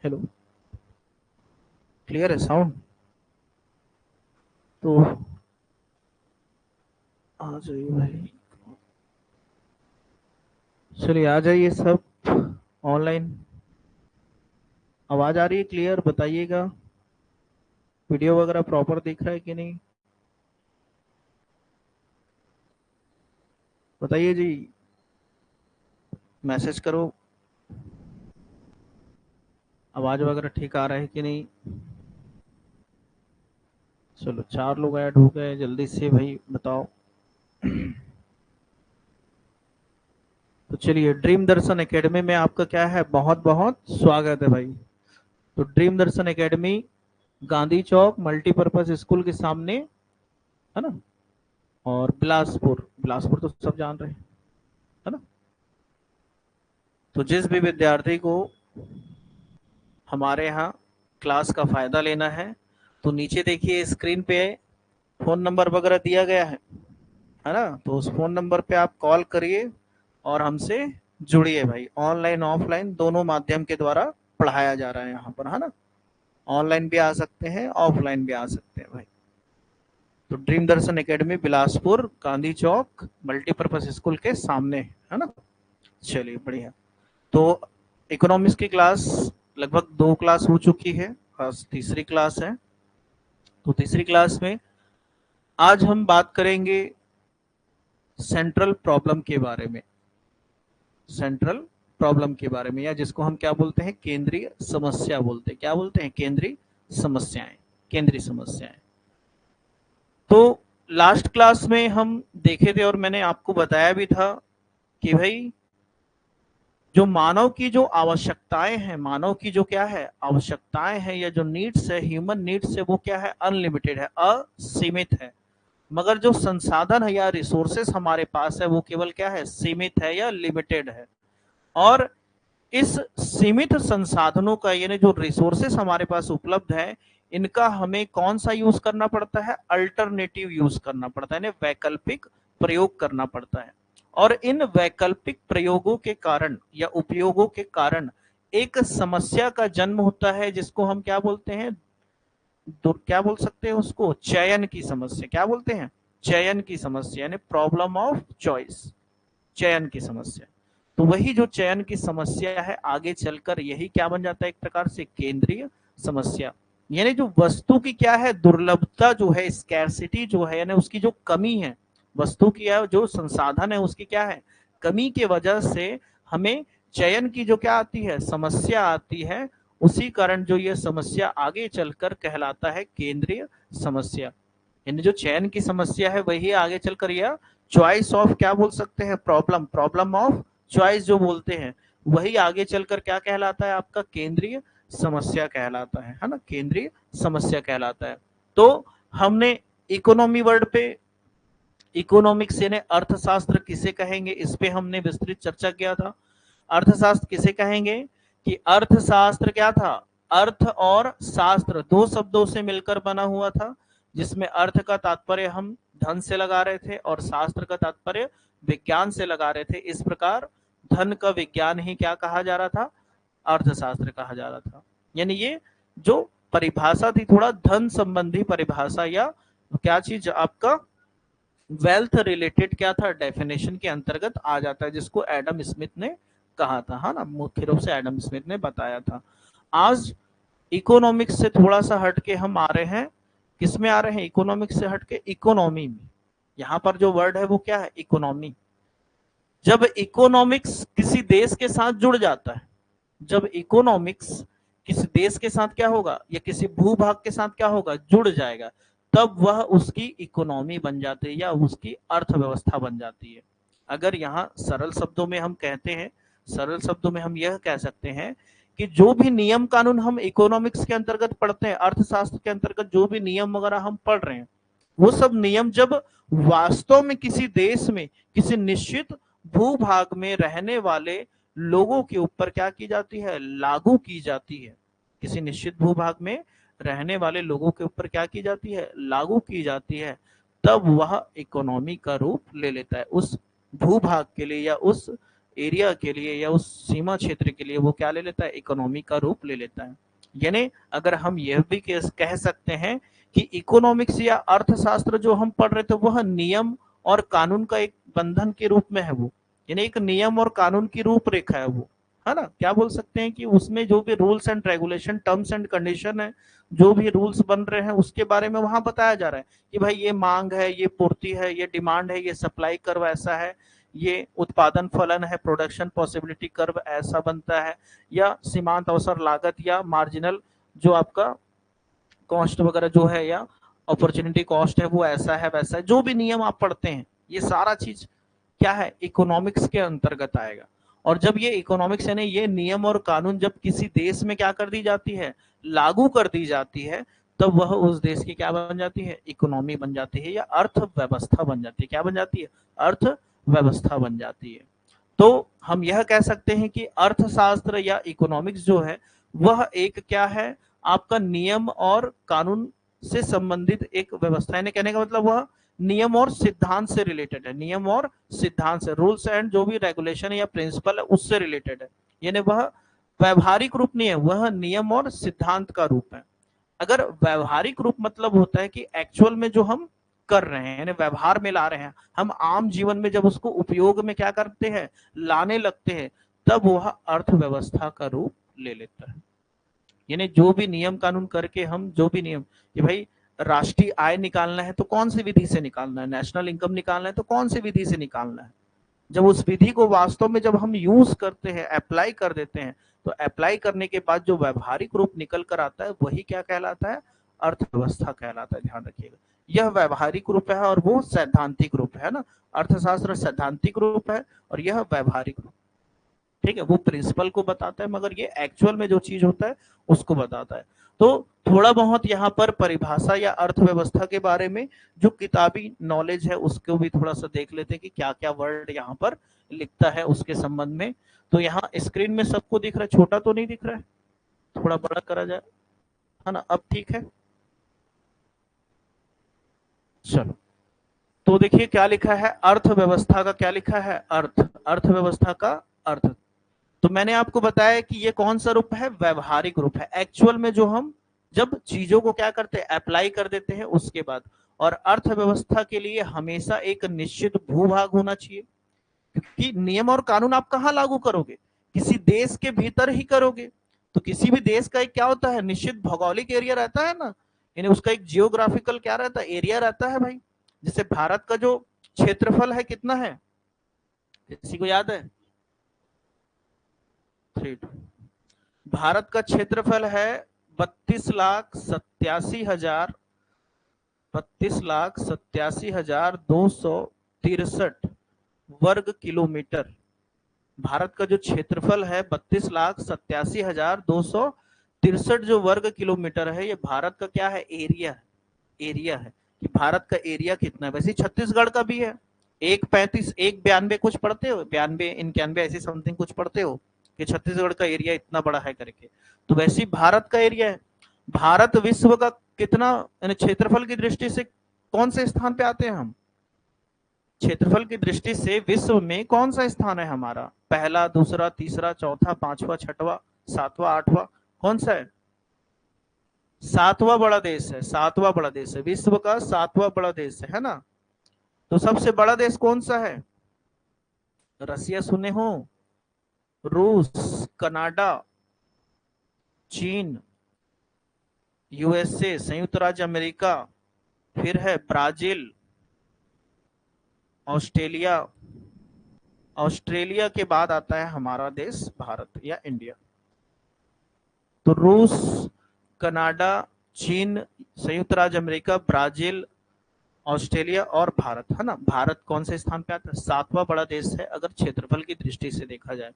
Hello. Clear है sound? तो आ जाइए भाई। चलिए आ जाइए सब ऑनलाइन। आवाज आ रही है क्लियर? बताइएगा। वीडियो वगैरह प्रॉपर दिख रहा है कि नहीं? बताइए जी। मैसेज करो। आवाज वगैरह ठीक आ रहा है कि नहीं? चलो 4 लोग ऐड हो गए, जल्दी से भाई बताओ। तो चलिए, ड्रीम दर्शन एकेडमी में आपका क्या है, बहुत बहुत स्वागत है भाई। तो ड्रीम दर्शन एकेडमी गांधी चौक मल्टीपर्पज स्कूल के सामने, है ना? और बिलासपुर, बिलासपुर तो सब जान रहे हैं, है ना? तो जिस भी विद्यार्थी को हमारे यहाँ क्लास का फायदा लेना है, तो नीचे देखिए स्क्रीन पे फोन नंबर वगैरह दिया गया है ना? तो उस फोन नंबर पे आप कॉल करिए और हमसे जुड़िए भाई। ऑनलाइन ऑफलाइन दोनों माध्यम के द्वारा पढ़ाया जा रहा है यहाँ पर, है ना? ऑनलाइन भी आ सकते हैं, ऑफलाइन भी आ सकते हैं भाई। तो ड्रीम दर्शन एकेडमी बिलासपुर गांधी चौक मल्टीपर्पज स्कूल के सामने, है ना? चलिए बढ़िया। तो इकोनॉमिक्स की क्लास लगभग 2 क्लास हो चुकी है, आज तीसरी क्लास है। तो तीसरी क्लास में आज हम बात करेंगे सेंट्रल प्रॉब्लम के बारे में। सेंट्रल प्रॉब्लम के बारे में, या जिसको हम क्या बोलते हैं, केंद्रीय समस्या बोलते हैं। क्या बोलते हैं? केंद्रीय समस्याएं। केंद्रीय समस्याएं। तो लास्ट क्लास में हम देखे थे और मैंने आपको बताया भी था कि भाई जो मानव की जो आवश्यकताएं हैं, मानव की जो क्या है आवश्यकताएं हैं, या जो नीड्स है, ह्यूमन नीड्स है, वो क्या है, अनलिमिटेड है, असीमित है। मगर जो संसाधन है या रिसोर्सेस हमारे पास है, वो केवल क्या है, सीमित है या लिमिटेड है। और इस सीमित संसाधनों का, यानी जो रिसोर्सेस हमारे पास उपलब्ध है, इनका हमें कौन सा यूज करना पड़ता है, अल्टरनेटिव यूज करना पड़ता है, यानी वैकल्पिक प्रयोग करना पड़ता है। और इन वैकल्पिक प्रयोगों के कारण या उपयोगों के कारण एक समस्या का जन्म होता है, जिसको हम क्या बोलते हैं, क्या बोल सकते हैं उसको, चयन की समस्या। क्या बोलते हैं? चयन की समस्या, यानी प्रॉब्लम ऑफ चॉइस। चयन की समस्या। तो वही जो चयन की समस्या है, आगे चलकर यही क्या बन जाता है, एक प्रकार से केंद्रीय समस्या। यानी जो वस्तु की क्या है, दुर्लभता जो है, स्कैरसिटी जो है, यानी उसकी जो कमी है, वस्तु की जो संसाधन है उसकी क्या है, कमी की वजह से हमें चयन की जो क्या आती है, समस्या आती है। उसी कारण जो ये समस्या आगे चलकर कहलाता है केंद्रीय समस्या। यानी जो चयन की समस्या है वही आगे चलकर यह चॉइस ऑफ, क्या बोल सकते हैं, प्रॉब्लम, प्रॉब्लम ऑफ चॉइस जो बोलते हैं, वही आगे चलकर क्या कहलाता है, आपका केंद्रीय समस्या कहलाता है ना? केंद्रीय समस्या कहलाता है। तो हमने इकोनॉमी वर्ड पे, इकोनॉमिक्स यानी अर्थशास्त्र किसे कहेंगे, इस पे हमने विस्तृत चर्चा किया था। अर्थशास्त्र किसे कहेंगे, कि अर्थशास्त्र क्या था, अर्थ और शास्त्र दो शब्दों से मिलकर बना हुआ था, जिसमें अर्थ का तात्पर्य हम धन से लगा रहे थे और शास्त्र का तात्पर्य विज्ञान से लगा रहे थे। इस प्रकार धन का विज्ञान ही क्या कहा जा रहा था, अर्थशास्त्र कहा जा रहा था। यानी ये जो परिभाषा थी, थोड़ा धन संबंधी परिभाषा, या क्या चीज आपका वेल्थ रिलेटेड क्या था, डेफिनेशन के अंतर्गत आ जाता है, जिसको एडम स्मिथ ने कहा था, है ना? मुख्य रूप से एडम स्मिथ ने बताया था। आज इकोनॉमिक्स से थोड़ा सा हटके हम आ रहे हैं, किसमें आ रहे हैं, इकोनॉमिक्स से हटके इकोनॉमी में। यहाँ पर जो वर्ड है वो क्या है, इकोनॉमी। जब इकोनॉमिक्स किसी देश के साथ जुड़ जाता है, जब इकोनॉमिक्स किसी देश के साथ क्या होगा, या किसी भूभाग के साथ क्या होगा, जुड़ जाएगा, तब वह उसकी इकोनॉमी बन जाती है या उसकी अर्थव्यवस्था बन जाती है। अगर यहाँ सरल शब्दों में हम कहते हैं, सरल शब्दों में हम यह कह सकते हैं कि जो भी नियम कानून हम इकोनॉमिक्स के अंतर्गत पढ़ते हैं, अर्थशास्त्र के अंतर्गत जो भी नियम वगैरह हम पढ़ रहे हैं, वो सब नियम जब वास्तव में किसी देश में, किसी निश्चित भूभाग में रहने वाले लोगों के ऊपर क्या की जाती है, लागू की जाती है, किसी निश्चित भूभाग में रहने वाले लोगों के ऊपर क्या की जाती है, लागू की जाती है, तब वह इकोनॉमी का रूप ले लेता है। उस भूभाग के लिए या उस एरिया के लिए या उस सीमा क्षेत्र के लिए वो क्या ले लेता है, इकोनॉमी का रूप ले लेता है। यानी अगर हम यह भी कह सकते हैं कि इकोनॉमिक्स या अर्थशास्त्र जो हम पढ़ रहे थे वह नियम और कानून का एक बंधन के रूप में है, वो यानी एक नियम और कानून की रूपरेखा है वो, है ना। क्या बोल सकते हैं कि उसमें जो भी rules and regulation, terms and condition है, जो भी रूल्स बन रहे हैं उसके बारे में वहां बताया जा रहा है कि भाई ये मांग है, ये पूर्ति है, ये डिमांड है, ये सप्लाई कर्व ऐसा है, ये उत्पादन फलन है, प्रोडक्शन पॉसिबिलिटी कर्व ऐसा बनता है, या सीमांत अवसर लागत या मार्जिनल जो आपका कॉस्ट वगैरह जो है या अपॉर्चुनिटी कॉस्ट है वो ऐसा है वैसा है। जो भी नियम आप पढ़ते हैं ये सारा चीज क्या है, इकोनॉमिक्स के अंतर्गत आएगा। और जब ये इकोनॉमिक्स यानी ये नियम और कानून जब किसी देश में क्या कर दी जाती है, लागू कर दी जाती है, तब वह उस देश की क्या बन जाती है, इकोनॉमी बन जाती है या अर्थव्यवस्था बन जाती है। क्या बन जाती है, अर्थव्यवस्था बन जाती है। तो हम यह कह सकते हैं कि अर्थशास्त्र या इकोनॉमिक्स जो है वह एक क्या है, आपका नियम और कानून से संबंधित एक व्यवस्था है। कहने का मतलब वह नियम और सिद्धांत से रिलेटेड है, नियम और सिद्धांत से, रूल्स एंड जो भी रेगुलेशन या प्रिंसिपल है उससे रिलेटेड है। यानी वह व्यवहारिक रूप नहीं है, वह नियम और सिद्धांत का रूप है। अगर व्यवहारिक रूप मतलब होता है कि एक्चुअल में जो हम कर रहे हैं, यानी व्यवहार में ला रहे हैं, हम आम जीवन में जब उसको उपयोग में क्या करते हैं, लाने लगते हैं, तब वह अर्थव्यवस्था का रूप ले लेता है। यानी जो भी नियम कानून करके हम जो भी नियम कि भाई राष्ट्रीय आय निकालना है तो कौन सी विधि से निकालना है, नेशनल इनकम निकालना है तो कौन सी विधि से निकालना है, जब उस विधि को वास्तव में जब हम यूज करते हैं, अप्लाई कर देते हैं, तो अप्लाई करने के बाद जो व्यवहारिक रूप निकल कर आता है वही क्या कहलाता है, अर्थव्यवस्था कहलाता है। ध्यान रखिएगा, यह व्यवहारिक रूप है और वो सैद्धांतिक रूप है ना। अर्थशास्त्र सैद्धांतिक रूप है और यह व्यवहारिक रूप, ठीक है, वो प्रिंसिपल को बताता है मगर ये एक्चुअल में जो चीज होता है उसको बताता है। तो थोड़ा बहुत यहाँ पर परिभाषा या अर्थव्यवस्था के बारे में जो किताबी नॉलेज है उसको भी थोड़ा सा देख लेते हैं कि क्या क्या वर्ड यहाँ पर लिखता है उसके संबंध में। तो यहाँ स्क्रीन में सबको दिख रहा है, छोटा तो नहीं दिख रहा है, थोड़ा बड़ा करा जाए, है ना, अब ठीक है। चलो, तो देखिए क्या लिखा है, अर्थव्यवस्था का क्या लिखा है, अर्थव्यवस्था का अर्थ। तो मैंने आपको बताया कि ये कौन सा रूप है, व्यवहारिक रूप है, एक्चुअल में जो हम जब चीजों को क्या करते हैं, अप्लाई कर देते हैं उसके बाद। और अर्थव्यवस्था के लिए हमेशा एक निश्चित भूभाग होना चाहिए, क्योंकि नियम और कानून आप कहाँ लागू करोगे, किसी देश के भीतर ही करोगे। तो किसी भी देश का एक क्या होता है, निश्चित भौगोलिक एरिया रहता है ना, यानी उसका एक जियोग्राफिकल क्या रहता है, एरिया रहता है भाई। जैसे भारत का जो क्षेत्रफल है कितना है, किसी को याद है, 32। भारत का क्षेत्रफल है 32,87,000 32,87,263 वर्ग किलोमीटर। भारत का जो क्षेत्रफल है 32,87,263 जो वर्ग किलोमीटर है, ये भारत का क्या है, एरिया है। एरिया है कि भारत का एरिया कितना है। वैसे छत्तीसगढ़ का भी है, 135 192 कुछ पढ़ते हो, 92 91 ऐसी समथिंग कुछ पढ़ते हो कि छत्तीसगढ़ का एरिया इतना बड़ा है करके। तो वैसे भारत का एरिया है। भारत विश्व का कितना, क्षेत्रफल की दृष्टि से कौन से स्थान पे आते हैं हम, क्षेत्रफल की दृष्टि से विश्व में कौन सा स्थान है हमारा, पहला, दूसरा, तीसरा, चौथा, पांचवा, छठवा, सातवां, आठवां, कौन सा है, सातवां बड़ा देश है, सातवां बड़ा देश है, विश्व का सातवां बड़ा देश है ना। तो सबसे बड़ा देश कौन सा है, रसिया सुने हो, रूस, कनाडा, चीन, यूएसए संयुक्त राज्य अमेरिका, फिर है ब्राजील, ऑस्ट्रेलिया, ऑस्ट्रेलिया के बाद आता है हमारा देश भारत या इंडिया। तो रूस, कनाडा, चीन, संयुक्त राज्य अमेरिका, ब्राजील, ऑस्ट्रेलिया और भारत, है ना। भारत कौन से स्थान पे आता है, सातवां बड़ा देश है अगर क्षेत्रफल की दृष्टि से देखा जाए।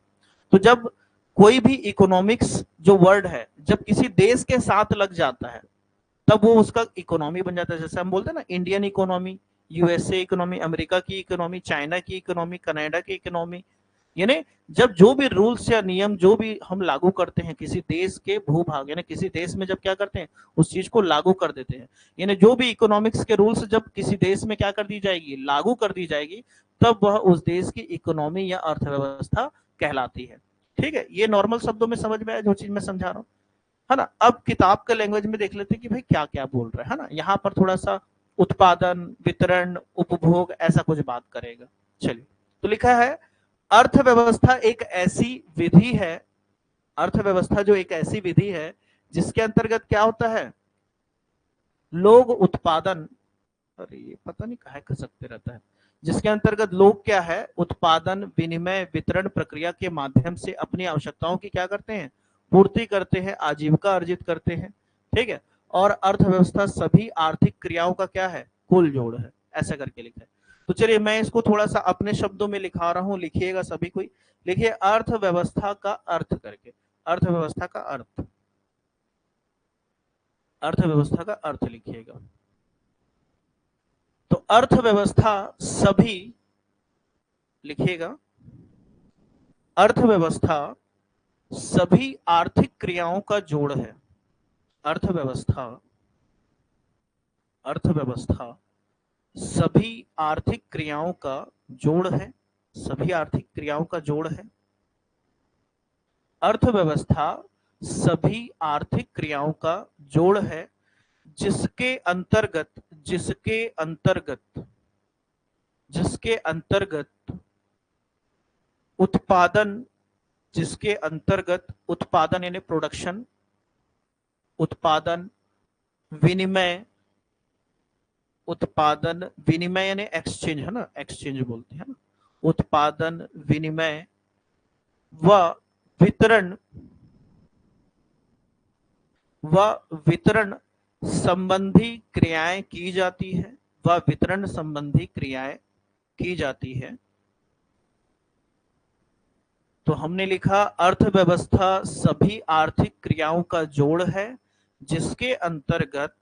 तो जब कोई भी इकोनॉमिक्स जो वर्ड है जब किसी देश के साथ लग जाता है तब वो उसका इकोनॉमी बन जाता है। जैसे हम बोलते हैं ना, Indian economy, USA economy, America की इकोनॉमी, चाइना की इकोनॉमी, कनाडा की इकोनॉमी। यानी जब जो भी रूल्स या नियम जो भी हम लागू करते हैं किसी देश के भूभाग, यानी किसी देश में जब क्या करते हैं उस चीज को लागू कर देते हैं, यानी जो भी इकोनॉमिक्स के रूल्स जब किसी देश में क्या कर दी जाएगी, लागू कर दी जाएगी, तब वह उस देश की इकोनॉमी या अर्थव्यवस्था कहलाती है। ठीक है, ये नॉर्मल शब्दों में समझ में आया जो चीज मैं समझा रहा हूँ, है ना। अब किताब के लैंग्वेज में देख लेते हैं कि भाई क्या क्या बोल रहा है ना। यहाँ पर थोड़ा सा उत्पादन, वितरण, उपभोग ऐसा कुछ बात करेगा। चलिए, तो लिखा है अर्थव्यवस्था एक ऐसी विधि है, अर्थव्यवस्था जो एक ऐसी विधि है जिसके अंतर्गत क्या होता है, लोग उत्पादन, अरे ये पता नहीं काहे खसकते रहता है, जिसके अंतर्गत लोग क्या है, उत्पादन, विनिमय, वितरण प्रक्रिया के माध्यम से अपनी आवश्यकताओं की क्या करते हैं, पूर्ति करते हैं, आजीविका अर्जित करते हैं। ठीक है, और अर्थव्यवस्था सभी आर्थिक क्रियाओं का क्या है, कुल जोड़ है, ऐसा करके लिखा है। तो चलिए मैं इसको थोड़ा सा अपने शब्दों में लिखा रहा हूं, लिखिएगा सभी कोई, लिखिए अर्थव्यवस्था का अर्थ करके, अर्थव्यवस्था का अर्थ, अर्थव्यवस्था का अर्थ लिखिएगा। तो अर्थव्यवस्था सभी, लिखिएगा, अर्थव्यवस्था सभी आर्थिक क्रियाओं का जोड़ है। अर्थव्यवस्था, अर्थव्यवस्था सभी आर्थिक क्रियाओं का जोड़ है, सभी आर्थिक क्रियाओं का जोड़ है। अर्थव्यवस्था सभी आर्थिक क्रियाओं का जोड़ है जिसके अंतर्गत, जिसके अंतर्गत, जिसके अंतर्गत उत्पादन, जिसके अंतर्गत उत्पादन यानी प्रोडक्शन, उत्पादन, विनिमय, उत्पादन विनिमय यानी एक्सचेंज, है ना, एक्सचेंज बोलते हैं ना, उत्पादन, विनिमय व वितरण, व वितरण संबंधी क्रियाएं की जाती है, व वितरण संबंधी क्रियाएं की जाती है। तो हमने लिखा अर्थव्यवस्था सभी आर्थिक क्रियाओं का जोड़ है जिसके अंतर्गत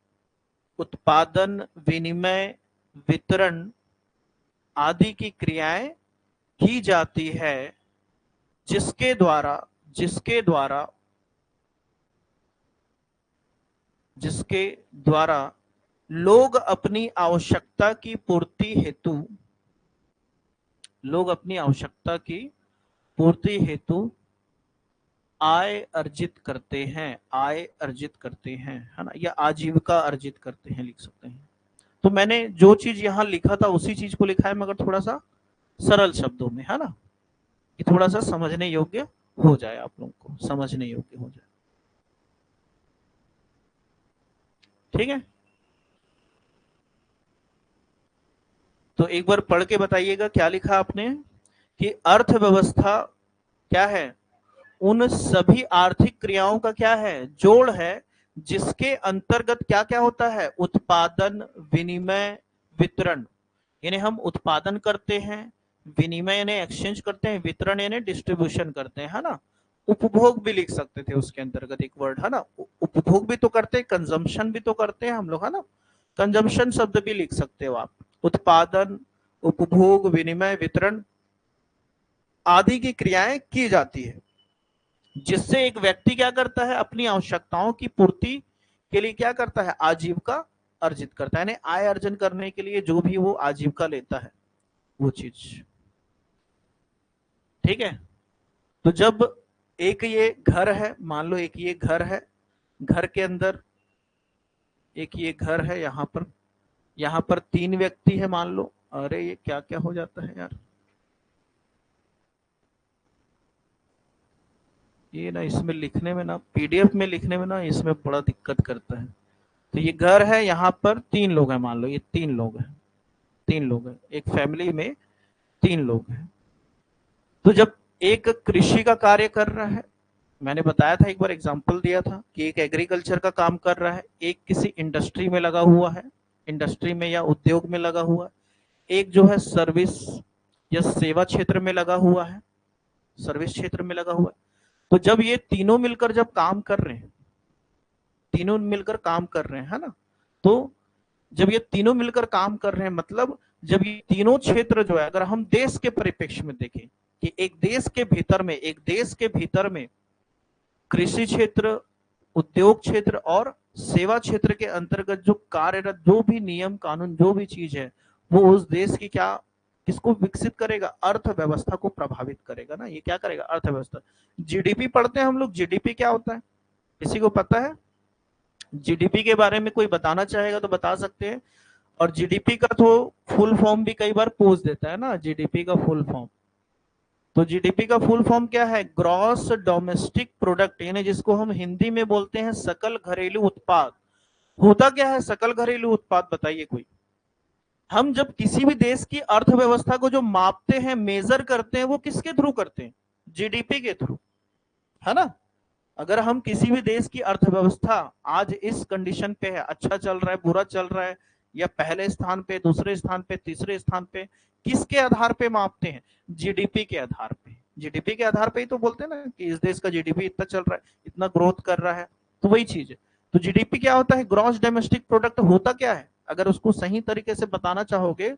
उत्पादन, विनिमय, वितरण आदि की क्रियाएं की जाती है, जिसके द्वारा, जिसके द्वारा, जिसके द्वारा लोग अपनी आवश्यकता की पूर्ति हेतु, लोग अपनी आवश्यकता की पूर्ति हेतु आय अर्जित करते हैं, आय अर्जित करते हैं, है ना, या आजीविका अर्जित करते हैं लिख सकते हैं। तो मैंने जो चीज यहां लिखा था उसी चीज को लिखा है मगर थोड़ा सा सरल शब्दों में, है ना, कि थोड़ा सा समझने योग्य हो जाए, आप लोगों को समझने योग्य हो जाए। ठीक है, तो एक बार पढ़ के बताइएगा क्या लिखा आपने, कि अर्थव्यवस्था क्या है, उन सभी आर्थिक क्रियाओं का क्या है, जोड़ है जिसके अंतर्गत क्या क्या होता है, उत्पादन, विनिमय, वितरण, यानी हम उत्पादन करते हैं, विनिमय यानी एक्सचेंज करते हैं, वितरण यानी डिस्ट्रीब्यूशन करते हैं, है ना। उपभोग भी लिख सकते थे उसके अंतर्गत एक वर्ड, है ना, उपभोग भी तो करते हैं, कंजम्पशन भी तो करते हैं हम लोग, है ना, कंजम्पशन शब्द भी लिख सकते हो आप। उत्पादन, उपभोग, विनिमय, वितरण आदि की क्रियाएं की जाती है जिससे एक व्यक्ति क्या करता है, अपनी आवश्यकताओं की पूर्ति के लिए क्या करता है, आजीविका अर्जित करता है, यानी आय अर्जन करने के लिए जो भी वो आजीविका लेता है वो चीज। ठीक है, तो जब एक ये घर है, मान लो एक ये घर है, घर के अंदर एक ये घर है, यहाँ पर 3 व्यक्ति है मान लो, अरे ये क्या क्या हो जाता है यार, ये ना इसमें लिखने में ना, पीडीएफ में लिखने में ना इसमें बड़ा दिक्कत करता है। तो ये घर है, यहाँ पर 3 लोग हैं मान लो, ये 3 लोग हैं, 3 लोग हैं, एक फैमिली में 3 लोग हैं। तो जब एक कृषि का कार्य कर रहा है, मैंने बताया था एक बार एग्जांपल दिया था कि एक एग्रीकल्चर का काम कर रहा है, एक किसी इंडस्ट्री में लगा हुआ है, इंडस्ट्री में या उद्योग में लगा हुआ है, एक जो है सर्विस या सेवा क्षेत्र में लगा हुआ है, सर्विस क्षेत्र में लगा हुआ है। तो जब ये तीनों मिलकर जब काम कर रहे हैं, तीनों मिलकर काम कर रहे हैं, है ना, तो जब ये तीनों मिलकर काम कर रहे हैं मतलब जब ये तीनों क्षेत्र जो है, अगर हम देश के परिप्रेक्ष्य में देखें कि एक देश के भीतर में, एक देश के भीतर में कृषि क्षेत्र, उद्योग क्षेत्र और सेवा क्षेत्र के अंतर्गत जो कार्यरत जो भी नियम कानून जो भी चीज है वो उस देश की क्या किसको विकसित करेगा? अर्थव्यवस्था को प्रभावित करेगा ना, ये क्या करेगा? अर्थव्यवस्था। जीडीपी पढ़ते हैं हम लोग, जीडीपी क्या होता है, किसी को पता है? जीडीपी के बारे में कोई बताना चाहेगा तो बता सकते हैं। और जीडीपी का तो फुल फॉर्म भी कई बार पूछ देता है ना, जीडीपी का फुल फॉर्म। तो जीडीपी का फुल फॉर्म क्या है? ग्रॉस डोमेस्टिक प्रोडक्ट, यानी जिसको हम हिंदी में बोलते हैं सकल घरेलू उत्पाद। होता क्या है सकल घरेलू उत्पाद, बताइए कोई? हम जब किसी भी देश की अर्थव्यवस्था को जो मापते हैं, मेजर करते हैं, वो किसके थ्रू करते हैं? जीडीपी के थ्रू, है ना। अगर हम किसी भी देश की अर्थव्यवस्था आज इस कंडीशन पे है, अच्छा चल रहा है, बुरा चल रहा है, या पहले स्थान पे, दूसरे स्थान पे, तीसरे स्थान पे, किसके आधार पे मापते हैं? जीडीपी के आधार पे। जीडीपी के आधार पे ही तो बोलते हैं ना कि इस देश का जीडीपी इतना चल रहा है, इतना ग्रोथ कर रहा है, तो वही चीज है। तो जीडीपी क्या होता है? ग्रॉस डोमेस्टिक प्रोडक्ट होता क्या है? अगर उसको सही तरीके से बताना चाहोगे,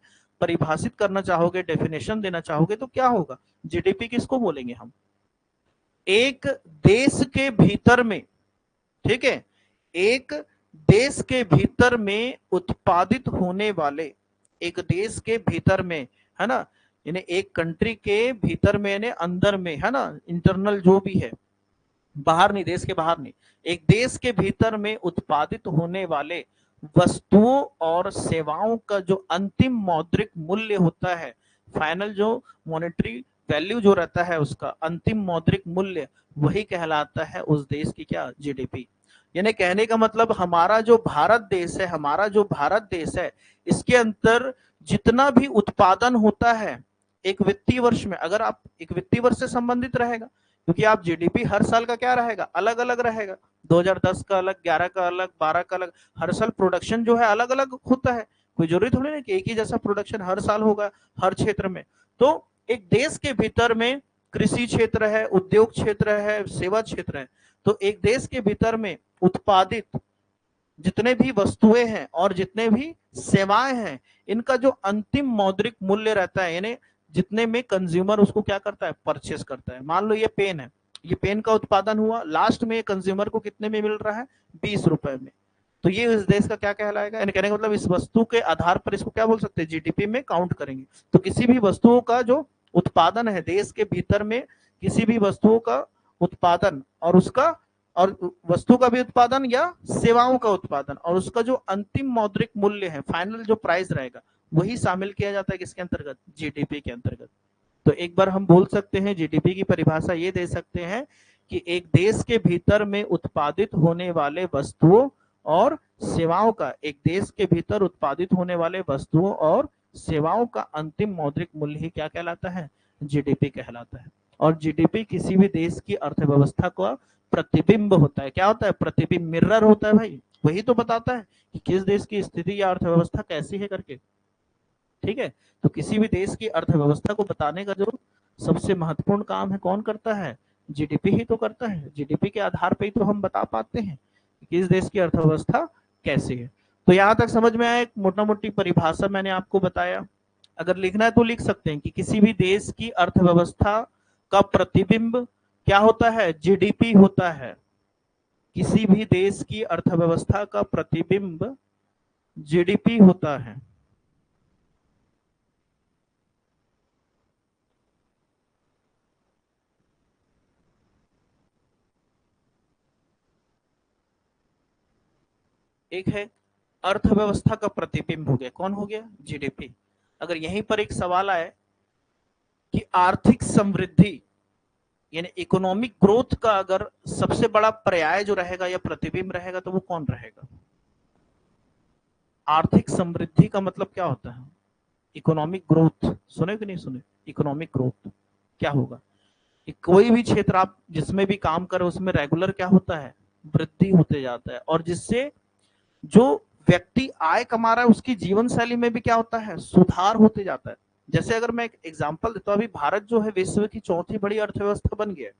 परिभाषित करना चाहोगे, डेफिनेशन देना चाहोगे, तो क्या होगा? जीडीपी किसको बोलेंगे हम? एक देश के भीतर में, ठीक है, एक देश के भीतर में उत्पादित होने वाले, एक देश के भीतर में, है ना, यानी एक कंट्री के भीतर में, यानी अंदर में, है ना, इंटरनल जो भी है, बाहर नहीं, देश के बाहर नहीं, एक देश के भीतर में उत्पादित होने वाले वस्तुओं और सेवाओं का जो अंतिम मौद्रिक मूल्य होता है, फाइनल जो मॉनेटरी वैल्यू जो रहता है, उसका अंतिम मौद्रिक मूल्य, वही कहलाता है उस देश की क्या? जीडीपी। यानी कहने का मतलब हमारा जो भारत देश है, हमारा जो भारत देश है, इसके अंदर जितना भी उत्पादन होता है एक वित्तीय वर्ष में, अगर आप एक वित्तीय वर्ष से संबंधित रहेगा, क्योंकि आप जीडीपी हर साल का क्या रहेगा? अलग अलग रहेगा। 2010 का अलग, 11 का अलग, 12 का अलग, हर साल प्रोडक्शन जो है अलग अलग होता है। कोई जरूरी थोड़ी ना कि एक ही जैसा प्रोडक्शन हर साल होगा हर क्षेत्र में। तो एक देश के भीतर में कृषि क्षेत्र है, उद्योग क्षेत्र है, सेवा क्षेत्र है, तो एक देश के भीतर में उत्पादित जितने भी वस्तुएं हैं और जितने भी सेवाएं हैं, इनका जो अंतिम मौद्रिक मूल्य रहता है, यानी जितने में कंज्यूमर उसको क्या करता है? परचेस करता है। मान लो ये पेन है, ये पेन का उत्पादन हुआ, लास्ट में कंज्यूमर को कितने में मिल रहा है? 20 रुपए में। तो ये इस देश का क्या कहलाएगा? यानी कहने का मतलब इस वस्तु के आधार पर इसको क्या बोल सकते हैं? जीडीपी में काउंट करेंगे। तो किसी भी वस्तुओं का जो उत्पादन है देश के भीतर में, किसी भी वस्तुओं का उत्पादन और उसका, और वस्तु का भी उत्पादन या सेवाओं का उत्पादन, और उसका जो अंतिम मौद्रिक मूल्य है, फाइनल जो प्राइस रहेगा, वही शामिल किया जाता है किसके अंतर्गत? जीडीपी के अंतर्गत। तो एक बार हम बोल सकते हैं, जीडीपी की परिभाषा ये दे सकते हैं कि एक देश के भीतर में उत्पादित होने वाले वस्तुओं और सेवाओं का, एक देश के भीतर उत्पादित होने वाले वस्तुओं और सेवाओं का अंतिम मौद्रिक मूल्य ही क्या कहलाता है? जीडीपी कहलाता है। और जीडीपी किसी भी देश की अर्थव्यवस्था का प्रतिबिंब होता है। क्या होता है? प्रतिबिंब, मिरर होता है भाई। वही तो बताता है कि किस देश की स्थिति या अर्थव्यवस्था कैसी है करके। ठीक है, तो किसी भी देश की अर्थव्यवस्था को बताने का जो सबसे महत्वपूर्ण काम है, कौन करता है? जीडीपी ही तो करता है। जीडीपी के आधार पर ही तो हम बता पाते हैं कि किस देश की अर्थव्यवस्था कैसी है। तो यहां तक समझ में आया? एक मोटा मोटी परिभाषा मैंने आपको बताया। अगर लिखना है तो लिख सकते हैं कि किसी भी देश की अर्थव्यवस्था का प्रतिबिंब क्या होता है? जीडीपी होता है। किसी भी देश की अर्थव्यवस्था का प्रतिबिंब जीडीपी होता है। एक है अर्थव्यवस्था का प्रतिबिंब, हो गया कौन? हो गया जीडीपी। अगर यहीं पर एक सवाल आए कि आर्थिक समृद्धि यानी इकोनॉमिक ग्रोथ का अगर सबसे बड़ा पर्याय जो रहेगा या प्रतिबिंब रहेगा, तो वो कौन रहेगा? आर्थिक समृद्धि का मतलब क्या होता है? इकोनॉमिक ग्रोथ, सुने कि नहीं सुने? इकोनॉमिक ग्रोथ क्या होगा? कोई भी क्षेत्र आप जिसमें भी काम करो, उसमें रेगुलर क्या होता है? वृद्धि होते जाता है। और जिससे जो व्यक्ति आय कमा रहा है, उसकी जीवन शैली में भी क्या होता है? सुधार होते जाता है। जैसे अगर मैं एक एग्जांपल देता हूं, अभी भारत जो है विश्व की चौथी बड़ी अर्थव्यवस्था बन गया है।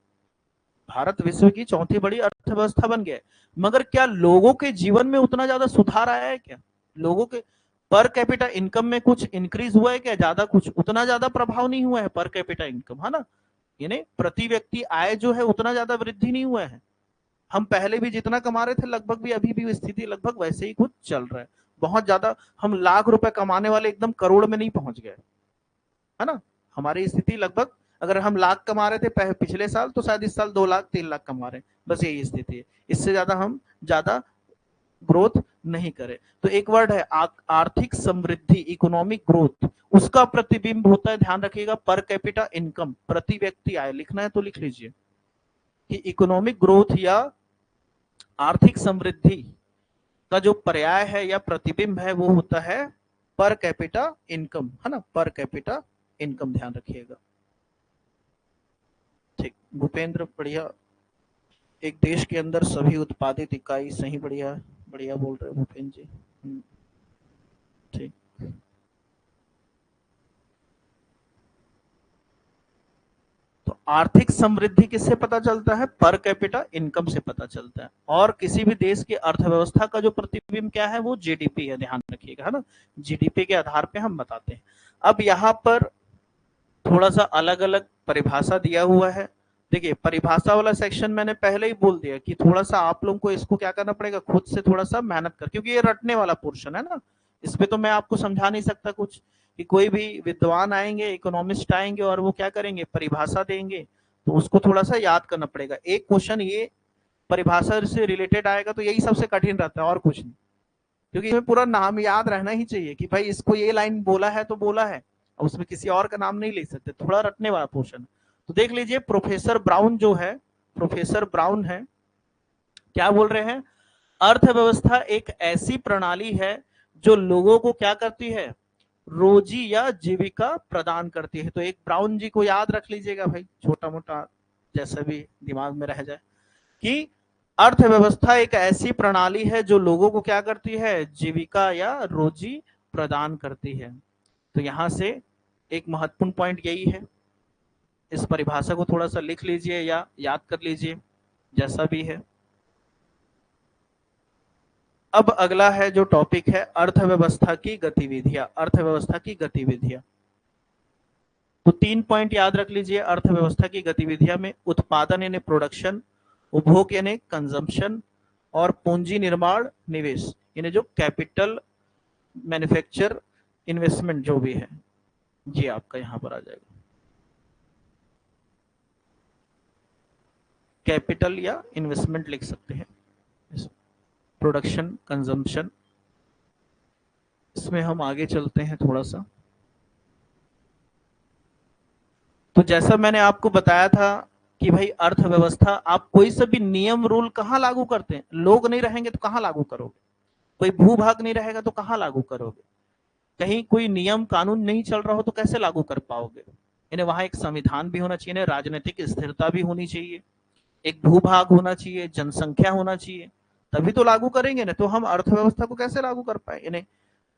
भारत विश्व की चौथी बड़ी अर्थव्यवस्था बन गया है, मगर क्या लोगों के जीवन में उतना ज्यादा सुधार आया है क्या? लोगों के पर कैपिटा इनकम में कुछ इंक्रीज हुआ है क्या? ज्यादा कुछ उतना ज्यादा प्रभाव नहीं हुआ है पर कैपिटा इनकम, है ना। यानी प्रति व्यक्ति आय जो है उतना ज्यादा वृद्धि नहीं हुआ है। हम पहले भी जितना कमा रहे थे लगभग भी अभी भी स्थिति लगभग वैसे ही कुछ चल रहा है। बहुत ज्यादा हम लाख रुपए कमाने वाले एकदम करोड़ में नहीं पहुंच गए। है ना। हमारी स्थिति लगभग, अगर हम लाख कमा रहे थे पिछले साल, तो शायद इस साल 2 लाख 3 लाख कमा रहे हैं, बस यही स्थिति है। इससे ज्यादा हम ज्यादा ग्रोथ नहीं करे। तो एक वर्ड है आर्थिक समृद्धि, इकोनॉमिक ग्रोथ, उसका प्रतिबिंब होता है, ध्यान रखिएगा, पर कैपिटा इनकम, प्रति व्यक्ति आय। लिखना है तो लिख लीजिए कि इकोनॉमिक ग्रोथ या आर्थिक समृद्धि का जो पर्याय है या प्रतिबिंब है वो होता है पर कैपिटा इनकम, है ना, पर कैपिटा इनकम, ध्यान रखिएगा। ठीक, भूपेंद्र बढ़िया। एक देश के अंदर सभी उत्पादित इकाई, सही, बढ़िया बढ़िया बोल रहे भूपेंद्र जी। ठीक, तो आर्थिक समृद्धि किससे पता चलता है? पर कैपिटा इनकम से पता चलता है। और किसी भी देश की अर्थव्यवस्था का जो प्रतिबिंब क्या है? वो जीडीपी है, ध्यान रखिएगा, है ना। जीडीपी के आधार पे हम बताते हैं। अब यहाँ पर थोड़ा सा अलग अलग परिभाषा दिया हुआ है। देखिए, परिभाषा वाला सेक्शन मैंने पहले ही बोल दिया कि थोड़ा सा आप लोगों को इसको क्या करना पड़ेगा, खुद से थोड़ा सा मेहनत कर, क्योंकि ये रटने वाला पोर्शन है ना। इसमें तो मैं आपको समझा नहीं सकता कुछ, कि कोई भी विद्वान आएंगे, इकोनॉमिस्ट आएंगे और वो क्या करेंगे, परिभाषा देंगे, तो उसको थोड़ा सा याद करना पड़ेगा। एक क्वेश्चन ये परिभाषा से रिलेटेड आएगा तो यही सबसे कठिन रहता है, और कुछ नहीं। क्योंकि इसमें पूरा नाम याद रहना ही चाहिए कि भाई इसको ये लाइन बोला है तो बोला है, उसमें किसी और का नाम नहीं ले सकते, थोड़ा रटने वाला पोर्शन। तो देख लीजिए, प्रोफेसर ब्राउन जो है, प्रोफेसर ब्राउन है, क्या बोल रहे हैं? अर्थव्यवस्था एक ऐसी प्रणाली है जो लोगों को क्या करती है? रोजी या जीविका प्रदान करती है। तो एक ब्राउन जी को याद रख लीजिएगा भाई, छोटा मोटा जैसा भी दिमाग में रह जाए, कि अर्थव्यवस्था एक ऐसी प्रणाली है जो लोगों को क्या करती है? जीविका या रोजी प्रदान करती है। तो यहां से एक महत्वपूर्ण पॉइंट यही है। इस परिभाषा को थोड़ा सा लिख लीजिए या याद कर लीजिए, जैसा भी है। अब अगला है जो टॉपिक है, अर्थव्यवस्था की गतिविधियां। अर्थव्यवस्था की गतिविधियां, तो 3 पॉइंट याद रख लीजिए। अर्थव्यवस्था की गतिविधियां में उत्पादन यानी प्रोडक्शन, उपभोग यानी कंजम्पशन, और पूंजी निर्माण निवेश यानी जो कैपिटल, मैन्युफैक्चर, इन्वेस्टमेंट जो भी है, जी आपका यहां पर आ जाएगा। कैपिटल या इन्वेस्टमेंट लिख सकते हैं। प्रोडक्शन, कंजम्पशन, इसमें हम आगे चलते हैं थोड़ा सा। तो जैसा मैंने आपको बताया था कि भाई अर्थव्यवस्था, आप कोई सा भी नियम रूल कहाँ लागू करते हैं? लोग नहीं रहेंगे तो कहाँ लागू करोगे? कोई भूभाग नहीं रहेगा तो कहाँ लागू करोगे? कहीं कोई नियम कानून नहीं चल रहा हो तो कैसे लागू कर पाओगे? यानी वहां एक संविधान भी होना चाहिए, राजनीतिक स्थिरता भी होनी चाहिए, एक भूभाग होना चाहिए, जनसंख्या होना चाहिए, तभी तो लागू करेंगे ना। तो हम अर्थव्यवस्था को कैसे लागू कर पाए, यानी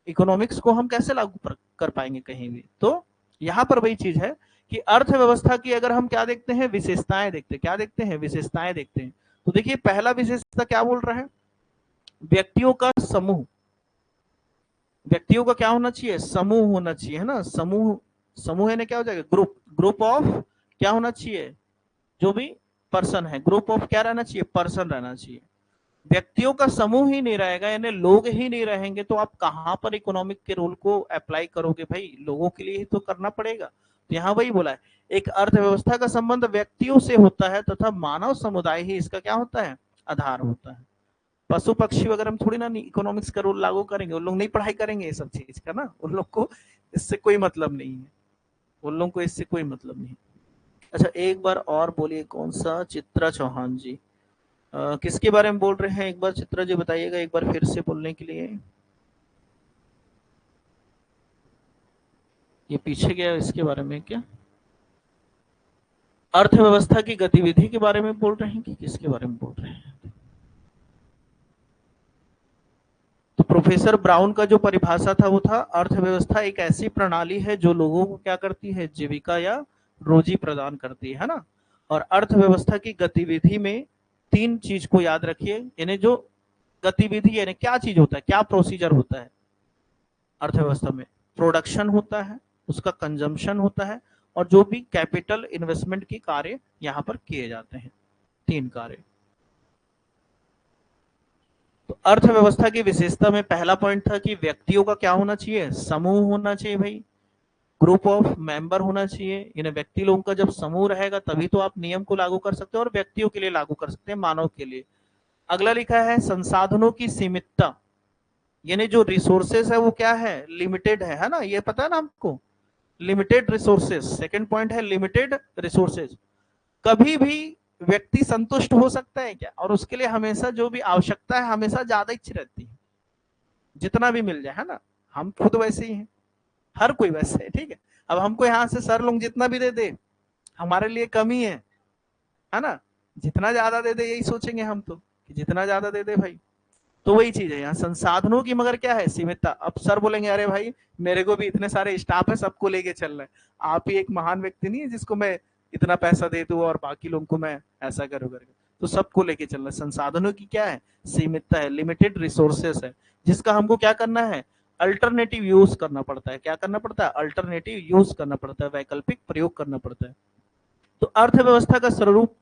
इकोनॉमिक्स को हम कैसे लागू कर पाएंगे कहीं भी? तो यहाँ पर वही चीज है कि अर्थव्यवस्था की अगर हम क्या देखते हैं, विशेषताएं देखते हैं। क्या देखते हैं? विशेषताएं देखते हैं। तो देखिए, पहला विशेषता क्या बोल रहा है? व्यक्तियों का समूह। व्यक्तियों का क्या होना चाहिए? समूह होना चाहिए, है ना। समूह, समूह है ना, क्या हो जाएगा? ग्रुप, ग्रुप ऑफ क्या होना चाहिए? जो भी पर्सन है, ग्रुप ऑफ क्या रहना चाहिए? पर्सन रहना चाहिए। व्यक्तियों का समूह ही नहीं रहेगा, यानी लोग ही नहीं रहेंगे, तो आप कहां पर इकोनॉमिक के रूल को अप्लाई करोगे भाई? लोगों के लिए ही तो करना पड़ेगा। तो यहाँ वही बोला है, एक अर्थव्यवस्था का संबंध व्यक्तियों से होता है तथा मानव समुदाय ही इसका क्या होता है? आधार होता है। पशु पक्षी वगैरह हम थोड़ी ना इकोनॉमिक्स का रूल लागू करेंगे, उन लोग नहीं पढ़ाई करेंगे ये सब चीज का ना, उन लोग को इससे कोई मतलब नहीं है, उन लोगों को इससे कोई मतलब नहीं। अच्छा, एक बार और बोलिए, कौन सा? चित्रा चौहान जी, किसके बारे में बोल रहे हैं? एक बार चित्रा जी बताइएगा, एक बार फिर से बोलने के लिए। ये पीछे गया, इसके बारे में क्या? अर्थव्यवस्था की गतिविधि के बारे में बोल रहे हैं कि किसके बारे में बोल रहे हैं? तो प्रोफेसर ब्राउन का जो परिभाषा था वो था, अर्थव्यवस्था एक ऐसी प्रणाली है जो लोगों को क्या करती है? जीविका या रोजी प्रदान करती है ना। और अर्थव्यवस्था की गतिविधि में 3 चीज को याद रखिए, यानी जो गतिविधि यानी क्या चीज होता है, क्या प्रोसीजर होता है अर्थव्यवस्था में? प्रोडक्शन होता है, उसका कंजम्पशन होता है, और जो भी कैपिटल इन्वेस्टमेंट की कार्य यहाँ पर किए जाते हैं, 3 कार्य। तो अर्थव्यवस्था की विशेषता में पहला पॉइंट था कि व्यक्तियों का क्या होना चाहिए? समूह होना चाहिए भाई। ग्रुप ऑफ मेंबर होना चाहिए, यानी व्यक्ति लोगों का जब समूह रहेगा तभी तो आप नियम को लागू कर सकते हो, और व्यक्तियों के लिए लागू कर सकते हैं, मानव के लिए। अगला लिखा है संसाधनों की सीमितता, यानी जो रिसोर्सेस है वो क्या है, लिमिटेड है ना, ये पता है ना आपको, लिमिटेड रिसोर्सेस। सेकंड पॉइंट है लिमिटेड रिसोर्सेस। कभी भी व्यक्ति संतुष्ट हो सकता है क्या, और उसके लिए हमेशा जो भी आवश्यकता है हमेशा ज्यादा इच्छा रहती है, जितना भी मिल जाए, है ना। हम खुद वैसे ही हैं, हर कोई वैसे है, ठीक है। अब हमको यहाँ से सर लोग जितना भी दे दे हमारे लिए कम ही है ना। जितना ज्यादा दे दे यही सोचेंगे हम तो, कि जितना ज्यादा दे दे भाई। तो वही चीज है यहाँ संसाधनों की, मगर क्या है, सीमितता। अब सर बोलेंगे अरे भाई मेरे को भी इतने सारे स्टाफ है, सबको लेके चल रहा है, आप ही एक महान व्यक्ति नहीं है जिसको मैं इतना पैसा दे दूं और बाकी लोगों को मैं ऐसा करूँ करके, तो सबको लेके चल रहा है। संसाधनों की क्या है, सीमितता है, लिमिटेड रिसोर्सेस है, जिसका हमको क्या करना है, अल्टरनेटिव यूज करना पड़ता है। क्या करना पड़ता है, अल्टरनेटिव यूज करना पड़ता है, वैकल्पिक प्रयोग करना पड़ता है। तो अर्थव्यवस्था का स्वरूप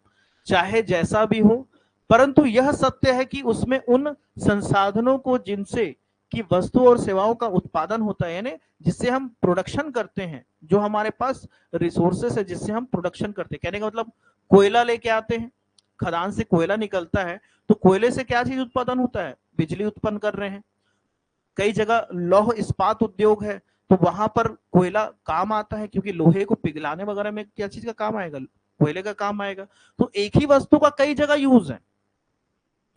चाहे जैसा भी हो, परंतु यह सत्य है कि उसमें उन संसाधनों को जिनसे कि वस्तु और सेवाओं का उत्पादन होता है, यानी जिससे हम प्रोडक्शन करते हैं, जो हमारे पास रिसोर्सेस है जिससे हम प्रोडक्शन करते हैं। कहने का मतलब कोयला लेके आते हैं, खदान से कोयला निकलता है, तो कोयले से क्या चीज उत्पादन होता है, बिजली उत्पन्न कर रहे हैं। कई जगह लौह इस्पात उद्योग है, तो वहां पर कोयला काम आता है, क्योंकि लोहे को पिघलाने वगैरह में क्या चीज का काम आएगा, कोयले का काम आएगा। तो एक ही वस्तु का कई जगह यूज है।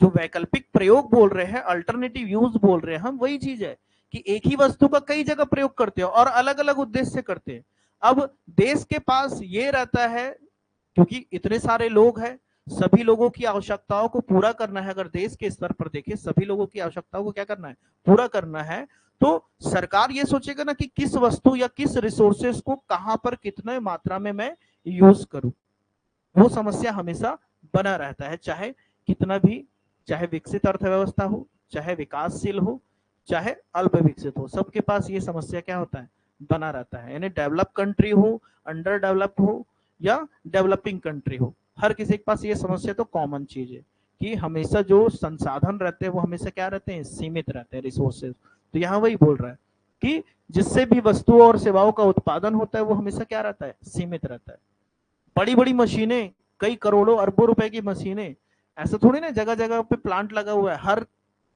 जो वैकल्पिक प्रयोग बोल रहे हैं, अल्टरनेटिव यूज बोल रहे हैं हम, वही चीज है कि एक ही वस्तु का कई जगह प्रयोग करते हैं और अलग अलग उद्देश्य से करते हैं। अब देश के पास ये रहता है, क्योंकि इतने सारे लोग हैं, सभी लोगों की आवश्यकताओं को पूरा करना है। अगर देश के स्तर पर देखें, सभी लोगों की आवश्यकताओं को क्या करना है, पूरा करना है। तो सरकार ये सोचेगा ना कि किस वस्तु या किस रिसोर्सेस को कहां पर कितने मात्रा में मैं यूज करूं। वो समस्या हमेशा बना रहता है, चाहे कितना भी, चाहे विकसित अर्थव्यवस्था हो, चाहे विकासशील हो, चाहे अल्प विकसित हो, सबके पास ये समस्या क्या होता है, बना रहता है। यानी डेवलप कंट्री हो, अंडर डेवलप हो, या डेवलपिंग कंट्री हो, हर किसी के पास ये समस्या तो कॉमन चीज है कि हमेशा जो संसाधन रहते हैं वो हमेशा क्या रहते हैं, सीमित रहते हैं, रिसोर्सेज। तो यहाँ वही बोल रहा है कि जिससे भी वस्तुओं और सेवाओं का उत्पादन होता है वो हमेशा क्या रहता है, सीमित रहता है। बड़ी बड़ी मशीनें, कई करोड़ों अरबों रुपए की मशीनें, ऐसा थोड़ी ना जगह जगह पे प्लांट लगा हुआ है, हर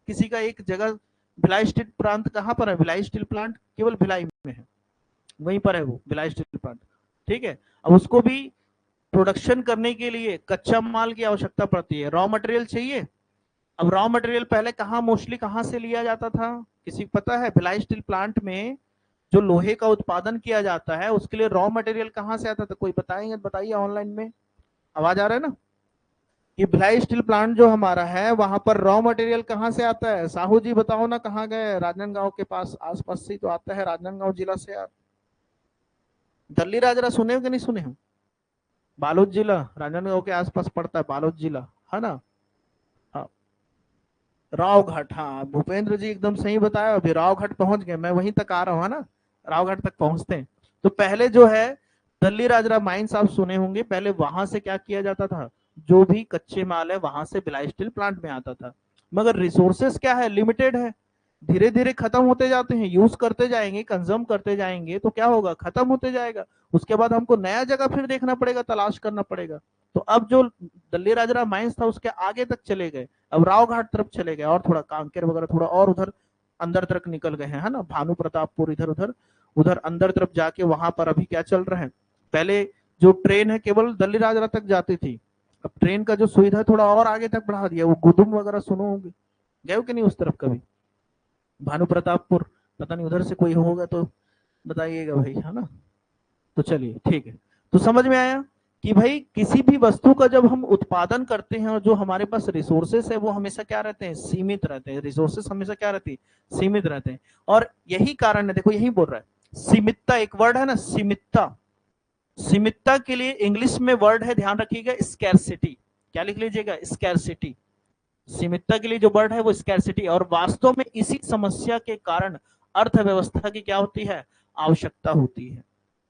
किसी का एक जगह। भिलाई स्टील प्लांट कहाँ पर है, भिलाई स्टील प्लांट केवल भिलाई में है, वहीं पर है वो भिलाई स्टील प्लांट, ठीक है। अब उसको भी प्रोडक्शन करने के लिए कच्चा माल की आवश्यकता पड़ती है, रॉ मटेरियल चाहिए। अब रॉ मटेरियल पहले कहाँ, मोस्टली कहाँ से लिया जाता था, किसी को पता है, भिलाई स्टील प्लांट में जो लोहे का उत्पादन किया जाता है उसके लिए रॉ मटेरियल कहाँ से आता था, कोई बताएंगे, बताइए ऑनलाइन में, आवाज आ रहा है ना। ये भिलाई स्टील प्लांट जो हमारा है वहां पर रॉ मटेरियल कहाँ से आता है, साहू जी बताओ ना, कहाँ गए, राजनांदगांव के पास आसपास से तो आता है, राजनांदगांव जिला से यार। दल्ली राजरा सुने हो कि नहीं सुने हो, बालोद जिला राजनांदगांव के आसपास पड़ता है, बालोद जिला, है ना। हाँ, रावघाट, हाँ भूपेंद्र जी एकदम सही बताया, अभी रावघाट पहुंच गए, मैं वहीं तक आ रहा हूँ, है ना, रावघाट तक पहुंचते हैं। तो पहले जो है दल्ली राजरा माइंस आप सुने होंगे, पहले वहां से क्या किया जाता था, जो भी कच्चे माल है वहां से भिलाई स्टील प्लांट में आता था। मगर रिसोर्सेस क्या है, लिमिटेड है, धीरे धीरे खत्म होते जाते हैं, यूज करते जाएंगे, कंज्यूम करते जाएंगे, तो क्या होगा, खत्म होते जाएगा। उसके बाद हमको नया जगह फिर देखना पड़ेगा, तलाश करना पड़ेगा। तो अब जो दल्ली राजरा माइंस था उसके आगे तक चले गए, अब रावघाट तरफ चले गए, और थोड़ा कांकेर वगैरह थोड़ा और उधर अंदर तरफ निकल गए हैं, है ना, भानु प्रतापपुर, इधर उधर उधर अंदर तरफ जाके वहां पर अभी क्या चल रहा है। पहले जो ट्रेन है केवल दल्ली राजरा तक जाती थी, अब ट्रेन का जो सुविधा थोड़ा और आगे तक बढ़ा दिया, वो गुदुम वगैरह सुनो होंगे, गए हो कि नहीं उस तरफ कभी, भानु प्रतापपुर, पता नहीं उधर से कोई होगा तो बताइएगा भाई, है ना। तो चलिए ठीक है, तो समझ में आया कि भाई किसी भी वस्तु का जब हम उत्पादन करते हैं और जो हमारे पास रिसोर्सेस है वो हमेशा क्या रहते हैं, सीमित रहते हैं, रिसोर्सेस हमेशा क्या रहती है, सीमित रहते हैं। और यही कारण है, देखो यही बोल रहा है, सीमितता एक वर्ड है ना, सीमितता, सीमितता के लिए इंग्लिश में वर्ड है, ध्यान रखिएगा, स्कैरसिटी। क्या लिख लीजिएगा, स्कैरसिटी। सीमितता के लिए जो वर्ड है वो स्कैरसिटी, और वास्तव में इसी समस्या के कारण अर्थव्यवस्था की क्या होती है, आवश्यकता होती है।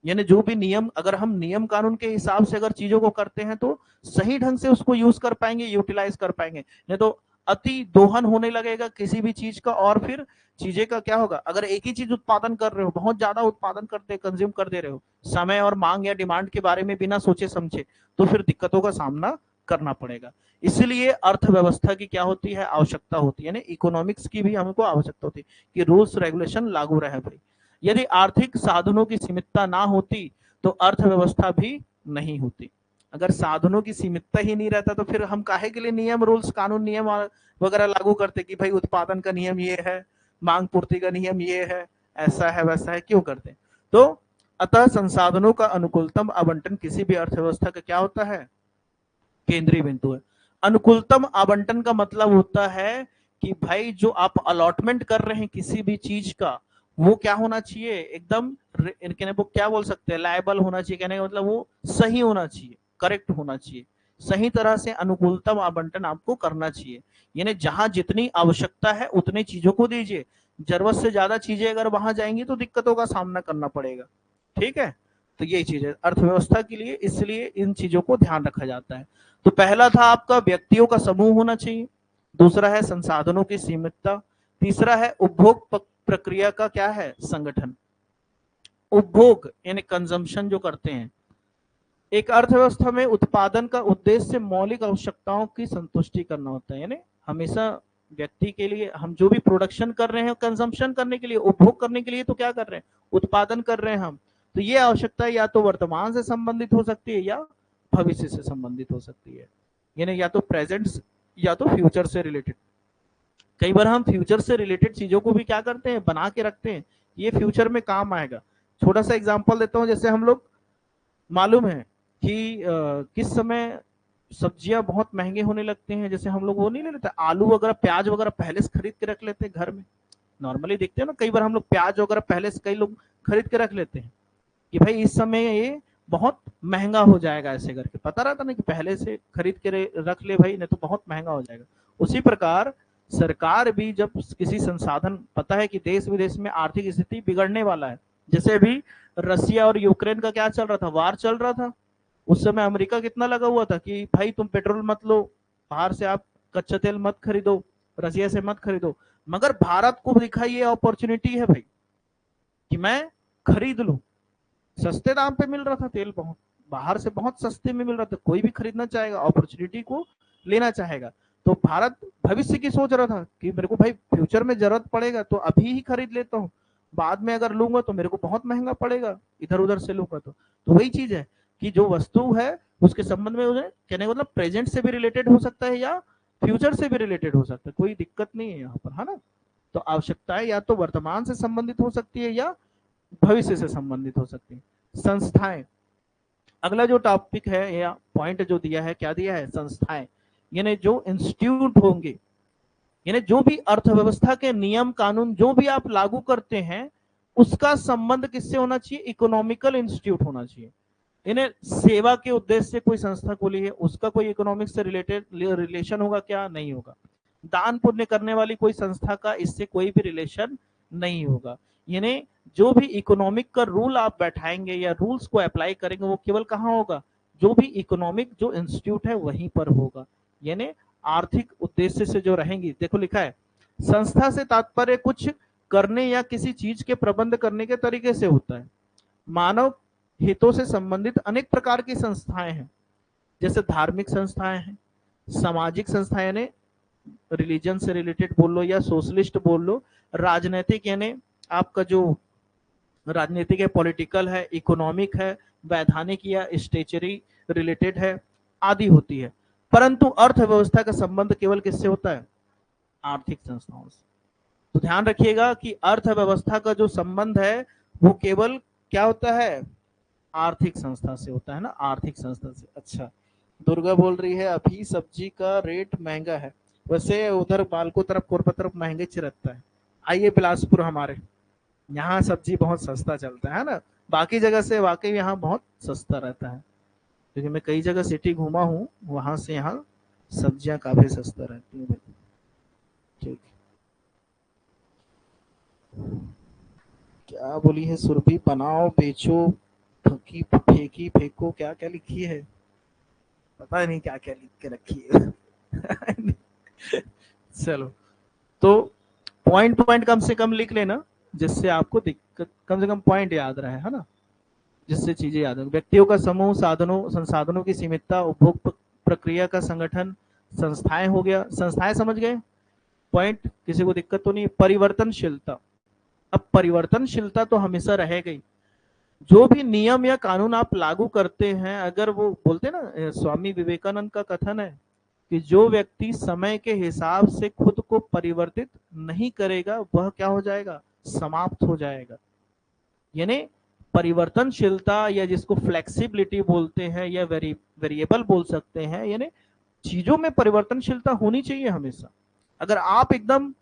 यानी जो भी नियम, अगर हम नियम कानून के हिसाब से अगर चीजों को करते हैं तो सही ढंग से उसको यूज कर पाएंगे, यूटिलाइज कर पाएंगे, नहीं तो अति दोहन होने लगेगा किसी भी चीज का, और फिर चीजें का क्या होगा, अगर एक ही चीज उत्पादन कर रहे हो, बहुत ज्यादा उत्पादन करते कंज्यूम कर दे रहे हो, समय और मांग या डिमांड के बारे में बिना सोचे समझे, तो फिर दिक्कतों का सामना करना पड़ेगा। इसलिए अर्थव्यवस्था की क्या होती है, आवश्यकता होती है, इकोनॉमिक्स की भी हमको आवश्यकता होती है कि रूल्स रेगुलेशन लागू रहे भाई। यदि आर्थिक साधनों की सीमितता ना होती तो अर्थव्यवस्था भी नहीं होती। अगर साधनों की सीमितता ही नहीं रहता तो फिर हम काहे के लिए नियम, रूल्स, कानून, नियम वगैरह लागू करते कि भाई उत्पादन का नियम ये है, मांग पूर्ति का नियम ये है, ऐसा है वैसा है, क्यों करते? तो अतः संसाधनों का अनुकूलतम आवंटन किसी भी अर्थव्यवस्था का क्या होता है, केंद्रीय बिंदु है। अनुकूलतम आवंटन का मतलब होता है कि भाई जो आप अलॉटमेंट कर रहे हैं किसी भी चीज का, वो क्या होना चाहिए, एकदम कहने को क्या बोल सकते हैं, लायबल होना चाहिए, कहने का मतलब वो सही होना चाहिए, करेक्ट होना चाहिए, सही तरह से अनुकूलतम आवंटन आपको करना चाहिए। यानी जहां जितनी आवश्यकता है उतनी चीजों को दीजिए, जरूरत से ज्यादा चीजें अगर वहां जाएंगी तो दिक्कतों का सामना करना पड़ेगा। ठीक है, तो यही चीज है अर्थव्यवस्था के लिए, इसलिए इन चीजों को ध्यान रखा जाता है। तो पहला था आपका व्यक्तियों का समूह होना चाहिए, दूसरा है संसाधनों की सीमितता, तीसरा है उपभोग प्रक्रिया का क्या है, संगठन। उपभोग यानी कंजम्पशन जो करते हैं, एक अर्थव्यवस्था में उत्पादन का उद्देश्य मौलिक आवश्यकताओं की संतुष्टि करना होता है। यानी हमेशा व्यक्ति के लिए हम जो भी प्रोडक्शन कर रहे हैं, कंजम्पशन करने के लिए, उपभोग करने के लिए, तो क्या कर रहे हैं, उत्पादन कर रहे हैं हम। तो ये आवश्यकता या तो वर्तमान से संबंधित हो सकती है या भविष्य से संबंधित हो सकती है, यानी या तो प्रेजेंट या तो फ्यूचर से रिलेटेड। कई बार हम फ्यूचर से रिलेटेड चीजों को भी क्या करते हैं, बना के रखते हैं, ये फ्यूचर में काम आएगा। छोटा सा एग्जांपल देता हूं, जैसे हम लोग मालूम है कि किस समय सब्जियां बहुत महंगे होने लगते हैं, जैसे हम लोग वो नहीं ले लेते आलू वगैरह, प्याज वगैरह पहले से खरीद के रख लेते हैं घर में। नॉर्मली देखते हैं ना, कई बार हम लोग प्याज वगैरह पहले से कई लोग खरीद के रख लेते हैं कि भाई इस समय ये बहुत महंगा हो जाएगा, ऐसे करके पता रहता ना कि पहले से खरीद के रख ले भाई, नहीं तो बहुत महंगा हो जाएगा। उसी प्रकार सरकार भी जब किसी संसाधन, पता है कि देश विदेश में आर्थिक स्थिति बिगड़ने वाला है, जैसे अभी रसिया और यूक्रेन का क्या चल रहा था, वार चल रहा था, उस समय अमेरिका कितना लगा हुआ था कि भाई तुम पेट्रोल मत लो, बाहर से आप कच्चा तेल मत खरीदो, रसिया से मत खरीदो। मगर भारत को दिखा ये अपॉर्चुनिटी है भाई कि मैं खरीद लूं, सस्ते दाम पे मिल रहा था तेल, बहुत बाहर से बहुत सस्ते में मिल रहा था, कोई भी खरीदना चाहेगा, अपॉर्चुनिटी को लेना चाहेगा। तो भारत भविष्य की सोच रहा था कि मेरे को भाई फ्यूचर में जरूरत पड़ेगा तो अभी ही खरीद लेता हूँ, बाद में अगर लूंगा तो मेरे को बहुत महंगा पड़ेगा, इधर उधर से लूंगा तो वही चीज है कि जो वस्तु है उसके संबंध में उन्हें कहने का मतलब प्रेजेंट से भी रिलेटेड हो सकता है या फ्यूचर से भी रिलेटेड हो सकता है, कोई दिक्कत नहीं है यहाँ पर, है ना। तो आवश्यकताएं या तो वर्तमान से संबंधित हो सकती है या भविष्य से संबंधित हो सकती है। संस्थाएं, अगला जो टॉपिक है या पॉइंट जो दिया है, क्या दिया है, संस्थाएं, यानी जो इंस्टीट्यूट होंगे, यानी जो भी अर्थव्यवस्था के नियम कानून जो भी आप लागू करते हैं उसका संबंध किससे होना चाहिए, इकोनॉमिकल इंस्टीट्यूट होना चाहिए। यानी सेवा के उद्देश्य से कोई संस्था खोली है, उसका कोई इकोनॉमिक्स से रिलेटेड रिलेशन होगा क्या, नहीं होगा। दान पुण्य करने वाली कोई संस्था का इससे कोई भी रिलेशन नहीं होगा। यानी जो भी इकोनॉमिक का रूल आप बैठाएंगे या रूल्स को अप्लाई करेंगे वो केवल कहाँ होगा, जो भी इकोनॉमिक जो इंस्टीट्यूट है वहीं पर होगा। यानी आर्थिक उद्देश्य से जो रहेंगी, देखो लिखा है संस्था से तात्पर्य कुछ करने या किसी चीज के प्रबंध करने के तरीके से होता है। मानव हितों से संबंधित अनेक प्रकार की संस्थाएं हैं, जैसे धार्मिक संस्थाएं हैं, सामाजिक संस्थाएं यानी रिलीजन से रिलेटेड बोल लो या सोशलिस्ट बोल लो, राजनीतिक यानी आपका जो राजनीतिक है, पॉलिटिकल है, इकोनॉमिक है, वैधानिक या स्टेचरी रिलेटेड है आदि होती है। परंतु अर्थव्यवस्था का संबंध केवल किससे होता है, आर्थिक संस्थाओं से। तो ध्यान रखिएगा कि अर्थव्यवस्था का जो संबंध है वो केवल क्या होता है, आर्थिक संस्था से होता है ना, आर्थिक संस्था से। अच्छा, दुर्गा बोल रही है अभी सब्जी का रेट महंगा है, वैसे उधर बालको तरफ कोरबा तरफ महंगे रहता है। आइए बिलासपुर, हमारे यहाँ सब्जी बहुत सस्ता चलता है ना, बाकी जगह से वाकई यहाँ बहुत सस्ता रहता है, क्योंकि मैं कई जगह सिटी घूमा हूँ, वहां से यहाँ सब्जियां काफी सस्ता रहती है। ठीक, क्या बोली है सुरभि, बनाओ बेचो फकी फेंकी फेंको, क्या क्या लिखी है, पता नहीं क्या क्या लिख के रखी है। चलो, तो पॉइंट पॉइंट कम से कम लिख लेना, जिससे आपको दिक्कत, कम से कम पॉइंट याद रहे, है ना, जिससे चीजें याद हो। व्यक्तियों का समूह, साधनों संसाधनों की सीमितता, उपभोग प्रक्रिया का संगठन, संस्थाएं हो गया, संस्थाएं समझ गए पॉइंट, किसी को दिक्कत तो नहीं। परिवर्तनशीलता, अब परिवर्तनशीलता तो हमेशा रहेगी। जो भी नियम या कानून आप लागू करते हैं, अगर वो बोलते हैं ना, स्वामी विवेकानंद का कथन है कि जो व्यक्ति समय के हिसाब से खुद को परिवर्तित नहीं करेगा वह क्या हो जाएगा, समाप्त हो जाएगा। यानी परिवर्तनशीलता, या जिसको फ्लेक्सिबिलिटी बोलते हैं, या वेरिएबल बोल सकते हैं, यानी चीजों में परिवर्तनशीलता होनी चाहिए हमेशा। अगर आप एकदम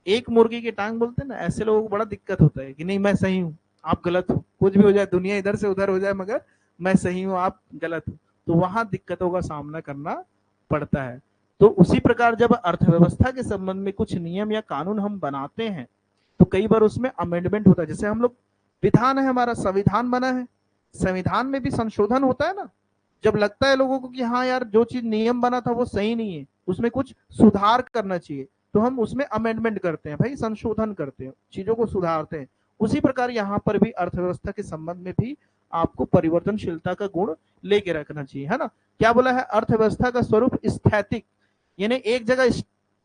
एक मुर्गी की टांग बोलते हैं ना, ऐसे लोगों को बड़ा दिक्कत होता है कि नहीं मैं सही हूं, आप गलत हो, कुछ भी हो जाए, दुनिया इधर से उधर हो जाए, मगर मैं सही हूं, आप गलत हो, तो वहां दिक्कतों का सामना करना पड़ता है। तो उसी प्रकार जब अर्थव्यवस्था के संबंध में कुछ नियम या कानून हम बनाते हैं, तो कई बार उसमें अमेंडमेंट होता है। जैसे हम लोग, विधान है हमारा, संविधान बना है, संविधान में भी संशोधन होता है ना, जब लगता है लोगों को कि हाँ यार जो चीज नियम बना था वो सही नहीं है, उसमें कुछ सुधार करना चाहिए, तो हम उसमें अमेंडमेंट करते हैं भाई, संशोधन करते हैं, चीजों को सुधारते हैं। उसी प्रकार यहाँ पर भी अर्थव्यवस्था के संबंध में भी आपको परिवर्तनशीलता का गुण लेके रखना चाहिए, है ना। क्या बोला है, अर्थव्यवस्था का स्वरूप स्थैतिक, यानी एक जगह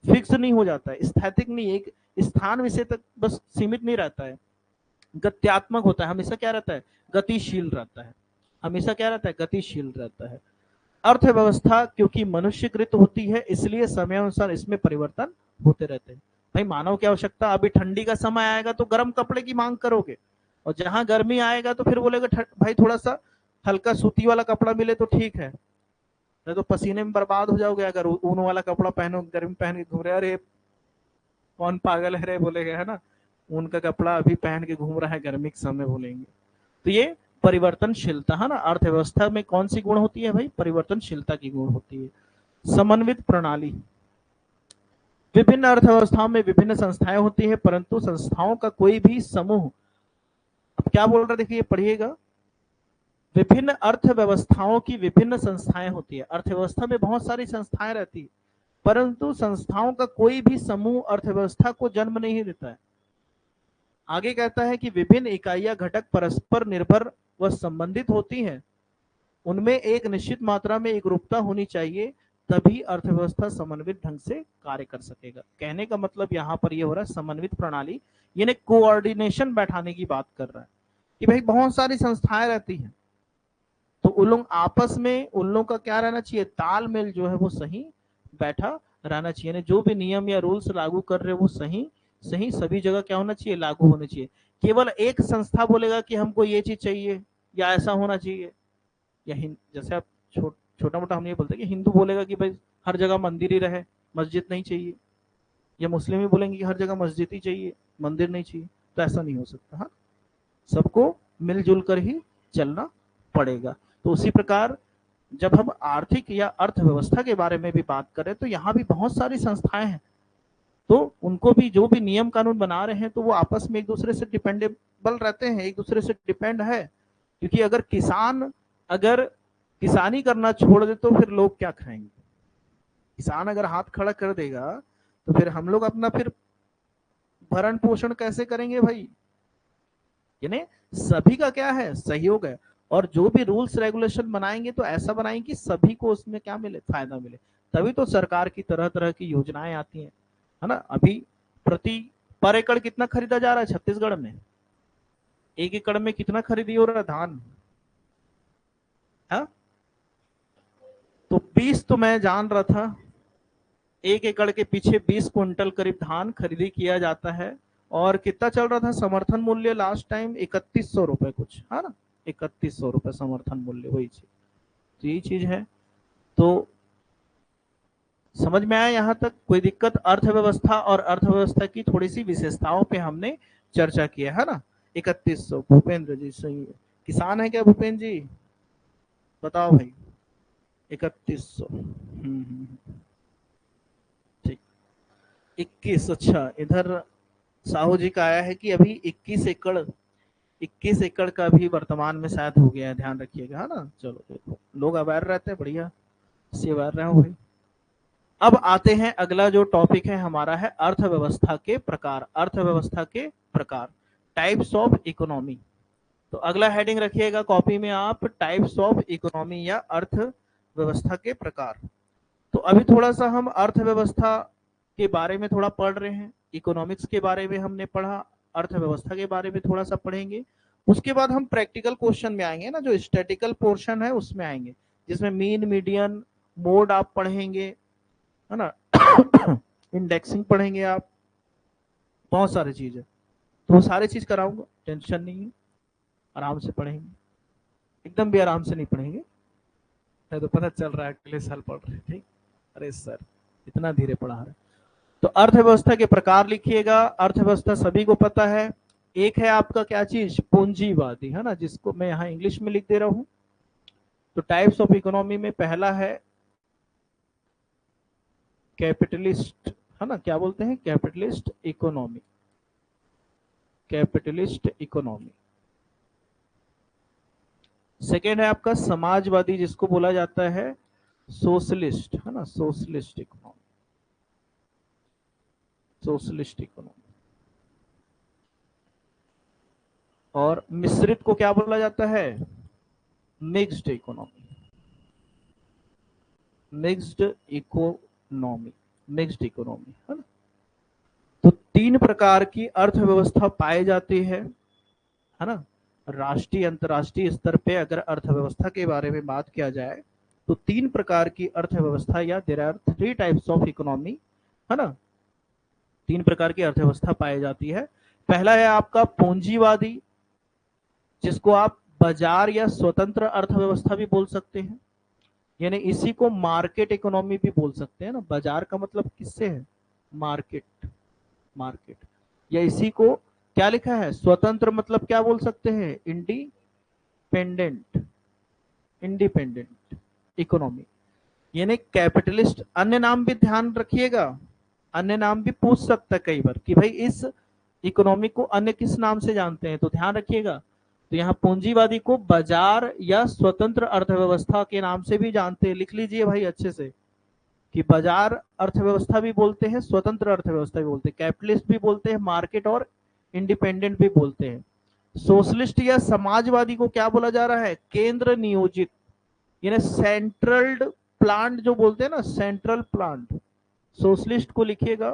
फिक्स नहीं हो जाता है, स्थैतिक नहीं, एक स्थान विषय तक बस सीमित नहीं रहता है, गत्यात्मक होता है, हमेशा क्या रहता है, गतिशील रहता है, हमेशा क्या रहता है, गतिशील रहता है। अर्थव्यवस्था क्योंकि मनुष्यकृत होती है, इसलिए समय अनुसार इसमें परिवर्तन होते रहते हैं। भाई मानव की आवश्यकता, अभी ठंडी का समय आएगा तो गर्म कपड़े की मांग करोगे, और जहां गर्मी आएगा तो फिर बोलेगा भाई थोड़ा सा हल्का सूती वाला कपड़ा मिले तो ठीक है, नहीं तो पसीने में बर्बाद हो जाओगे अगर ऊन वाला कपड़ा पहनो, गर्मी पहन के घूम रहे, अरे कौन पागल है रे बोलेगा, है ना, ऊन का कपड़ा अभी पहन के घूम रहा है गर्मी के समय, बोलेंगे। तो ये परिवर्तनशीलता है ना, अर्थव्यवस्था में कौन सी गुण होती है भाई, परिवर्तनशीलता की गुण होती है। समन्वित प्रणाली, विभिन्न अर्थव्यवस्थाओं में विभिन्न संस्थाएं होती है, परंतु संस्थाओं का कोई भी समूह, अब क्या बोल रहे देखिए पढ़िएगा, विभिन्न अर्थव्यवस्थाओं की विभिन्न संस्थाएं होती है, अर्थव्यवस्था में बहुत सारी संस्थाएं रहती है, परंतु संस्थाओं का कोई भी समूह अर्थव्यवस्था को जन्म नहीं देता है। आगे कहता है कि विभिन्न इकाइयां घटक परस्पर निर्भर व संबंधित होती हैं, उनमें एक निश्चित मात्रा में एकरूपता होनी चाहिए, तभी अर्थव्यवस्था समन्वित ढंग से कार्य कर सकेगा। कहने का मतलब यहाँ पर ये हो रहा है, समन्वित प्रणाली यानी कोऑर्डिनेशन बैठाने की बात कर रहा है कि भाई बहुत सारी संस्थाएं रहती हैं, तो उन लोग आपस में, उन लोगों का क्या रहना चाहिए, तालमेल जो है वो सही बैठा रहना चाहिए, जो भी नियम या रूल्स लागू कर रहे हैं वो सही सही सभी जगह क्या होना चाहिए, लागू होने चाहिए। केवल एक संस्था बोलेगा कि हमको ये चीज चाहिए या ऐसा होना चाहिए, या जैसे आप छोटा मोटा हम ये बोलते हैं कि हिंदू बोलेगा कि भाई हर जगह मंदिर ही रहे, मस्जिद नहीं चाहिए, या मुस्लिम ही बोलेंगे कि हर जगह मस्जिद ही चाहिए, मंदिर नहीं चाहिए, तो ऐसा नहीं हो सकता। हाँ, सबको मिलजुल कर ही चलना पड़ेगा। तो उसी प्रकार जब हम आर्थिक या अर्थव्यवस्था के बारे में भी बात करें, तो यहाँ भी बहुत सारी संस्थाएं हैं, तो उनको भी जो भी नियम कानून बना रहे हैं, तो वो आपस में एक दूसरे से डिपेंडेबल रहते हैं, एक दूसरे से डिपेंड है। क्योंकि अगर किसान अगर किसानी करना छोड़ दे तो फिर लोग क्या खाएंगे, किसान अगर हाथ खड़ा कर देगा तो फिर हम लोग अपना फिर भरण पोषण कैसे करेंगे भाई। यानी सभी का क्या है, सहयोग है, और जो भी रूल्स रेगुलेशन बनाएंगे तो ऐसा बनाएंगे कि सभी को उसमें क्या मिले, फायदा मिले। तभी तो सरकार की तरह तरह की योजनाएं आती हैं, है ना। अभी प्रति पर एकड़ कितना खरीदा जा रहा है छत्तीसगढ़ में, एक एकड़ में कितना खरीदी हो रहा है धान, है तो 20, तो मैं जान रहा था एक एकड़ के पीछे 20 क्विंटल करीब धान खरीदी किया जाता है। और कितना चल रहा था समर्थन मूल्य लास्ट टाइम, 3100 रुपए कुछ, है ना, 3100 रुपए समर्थन मूल्य, वही चीज, तो यही चीज है। तो समझ में आया यहाँ तक, कोई दिक्कत। अर्थव्यवस्था और अर्थव्यवस्था की थोड़ी सी विशेषताओं पे हमने चर्चा किया, है ना। 3100, भूपेंद्र जी सही है, किसान है क्या भूपेंद्र जी, बताओ भाई। 3100, ठीक। 21, अच्छा इधर साहू जी का आया है कि अभी 21 एकड़ का भी वर्तमान में शायद हो गया है, ध्यान रखिएगा, है ना। चलो देखो, लोग अवेयर रहते हैं, बढ़िया से अवेयर रहे हो भाई। अब आते हैं, अगला जो टॉपिक है हमारा है अर्थव्यवस्था के प्रकार। अर्थव्यवस्था के प्रकार, टाइप्स ऑफ इकोनॉमी। तो अगला हेडिंग रखिएगा कॉपी में आप, टाइप्स ऑफ इकोनॉमी या अर्थव्यवस्था के प्रकार। तो अभी थोड़ा सा हम अर्थव्यवस्था के बारे में थोड़ा पढ़ रहे हैं, इकोनॉमिक्स के बारे में हमने पढ़ा, अर्थव्यवस्था के बारे में थोड़ा सा पढ़ेंगे। उसके बाद हम प्रैक्टिकल क्वेश्चन में आएंगे ना, जो स्टैटिकल पोर्शन है उसमें आएंगे, जिसमें मीन मीडियन मोड आप पढ़ेंगे, है ना। इंडेक्सिंग पढ़ेंगे आप, बहुत सारी चीजें। तो वो सारी चीज कराऊंगा, टेंशन नहीं है, आराम से पढ़ेंगे, एकदम भी आराम से नहीं पढ़ेंगे। मैं तो पता चल रहा है अगले साल पढ़ रहे, ठीक। अरे सर इतना धीरे पढ़ा रहे। तो अर्थव्यवस्था के प्रकार लिखिएगा। अर्थव्यवस्था सभी को पता है। एक है आपका क्या चीज, पूंजीवादी, है ना, जिसको मैं यहाँ इंग्लिश में लिख दे रहा हूं। तो टाइप्स ऑफ इकोनॉमी में पहला है कैपिटलिस्ट, है ना, क्या बोलते हैं, capitalist economy, capitalist economy. Second है आपका समाजवादी, जिसको बोला जाता है सोशलिस्ट, है ना, सोशलिस्ट इकोनॉमी, सोशलिस्ट इकोनॉमी। और मिश्रित को क्या बोला जाता है, mixed economy, mixed economy, mixed economy, है ना। तो तीन प्रकार की अर्थव्यवस्था पाई जाती है ना। राष्ट्रीय अंतर्राष्ट्रीय स्तर पे अगर अर्थव्यवस्था के बारे में बात किया जाए तो तीन प्रकार की अर्थव्यवस्था, या there are three types of economy, है ना। तीन प्रकार की अर्थव्यवस्था पाई जाती है। पहला है आपका पूंजीवादी, जिसको आप बाजार या स्वतंत्र अर्थव्यवस्था भी बोल सकते हैं, यानी इसी को मार्केट इकोनॉमी भी बोल सकते हैं ना। बाजार का मतलब किससे है, मार्केट, मार्केट। या इसी को क्या लिखा है, स्वतंत्र मतलब क्या बोल सकते हैं, इंडिपेंडेंट, इंडिपेंडेंट इकोनॉमी। यानी कैपिटलिस्ट, अन्य नाम भी ध्यान रखिएगा, अन्य नाम भी पूछ सकता है कई बार कि भाई इस इकोनॉमी को अन्य किस नाम से जानते हैं, तो ध्यान रखिएगा। तो यहाँ पूंजीवादी को बाजार या स्वतंत्र अर्थव्यवस्था के नाम से भी जानते हैं, लिख लीजिए भाई अच्छे से, कि बाजार अर्थव्यवस्था भी बोलते हैं, स्वतंत्र अर्थव्यवस्था भी बोलते हैं, कैपिटलिस्ट भी बोलते हैं, मार्केट और इंडिपेंडेंट भी बोलते हैं। सोशलिस्ट या समाजवादी को क्या बोला जा रहा है, केंद्र नियोजित, यानी सेंट्रल प्लांट जो बोलते हैं ना, सेंट्रल प्लांट। सोशलिस्ट को लिखिएगा,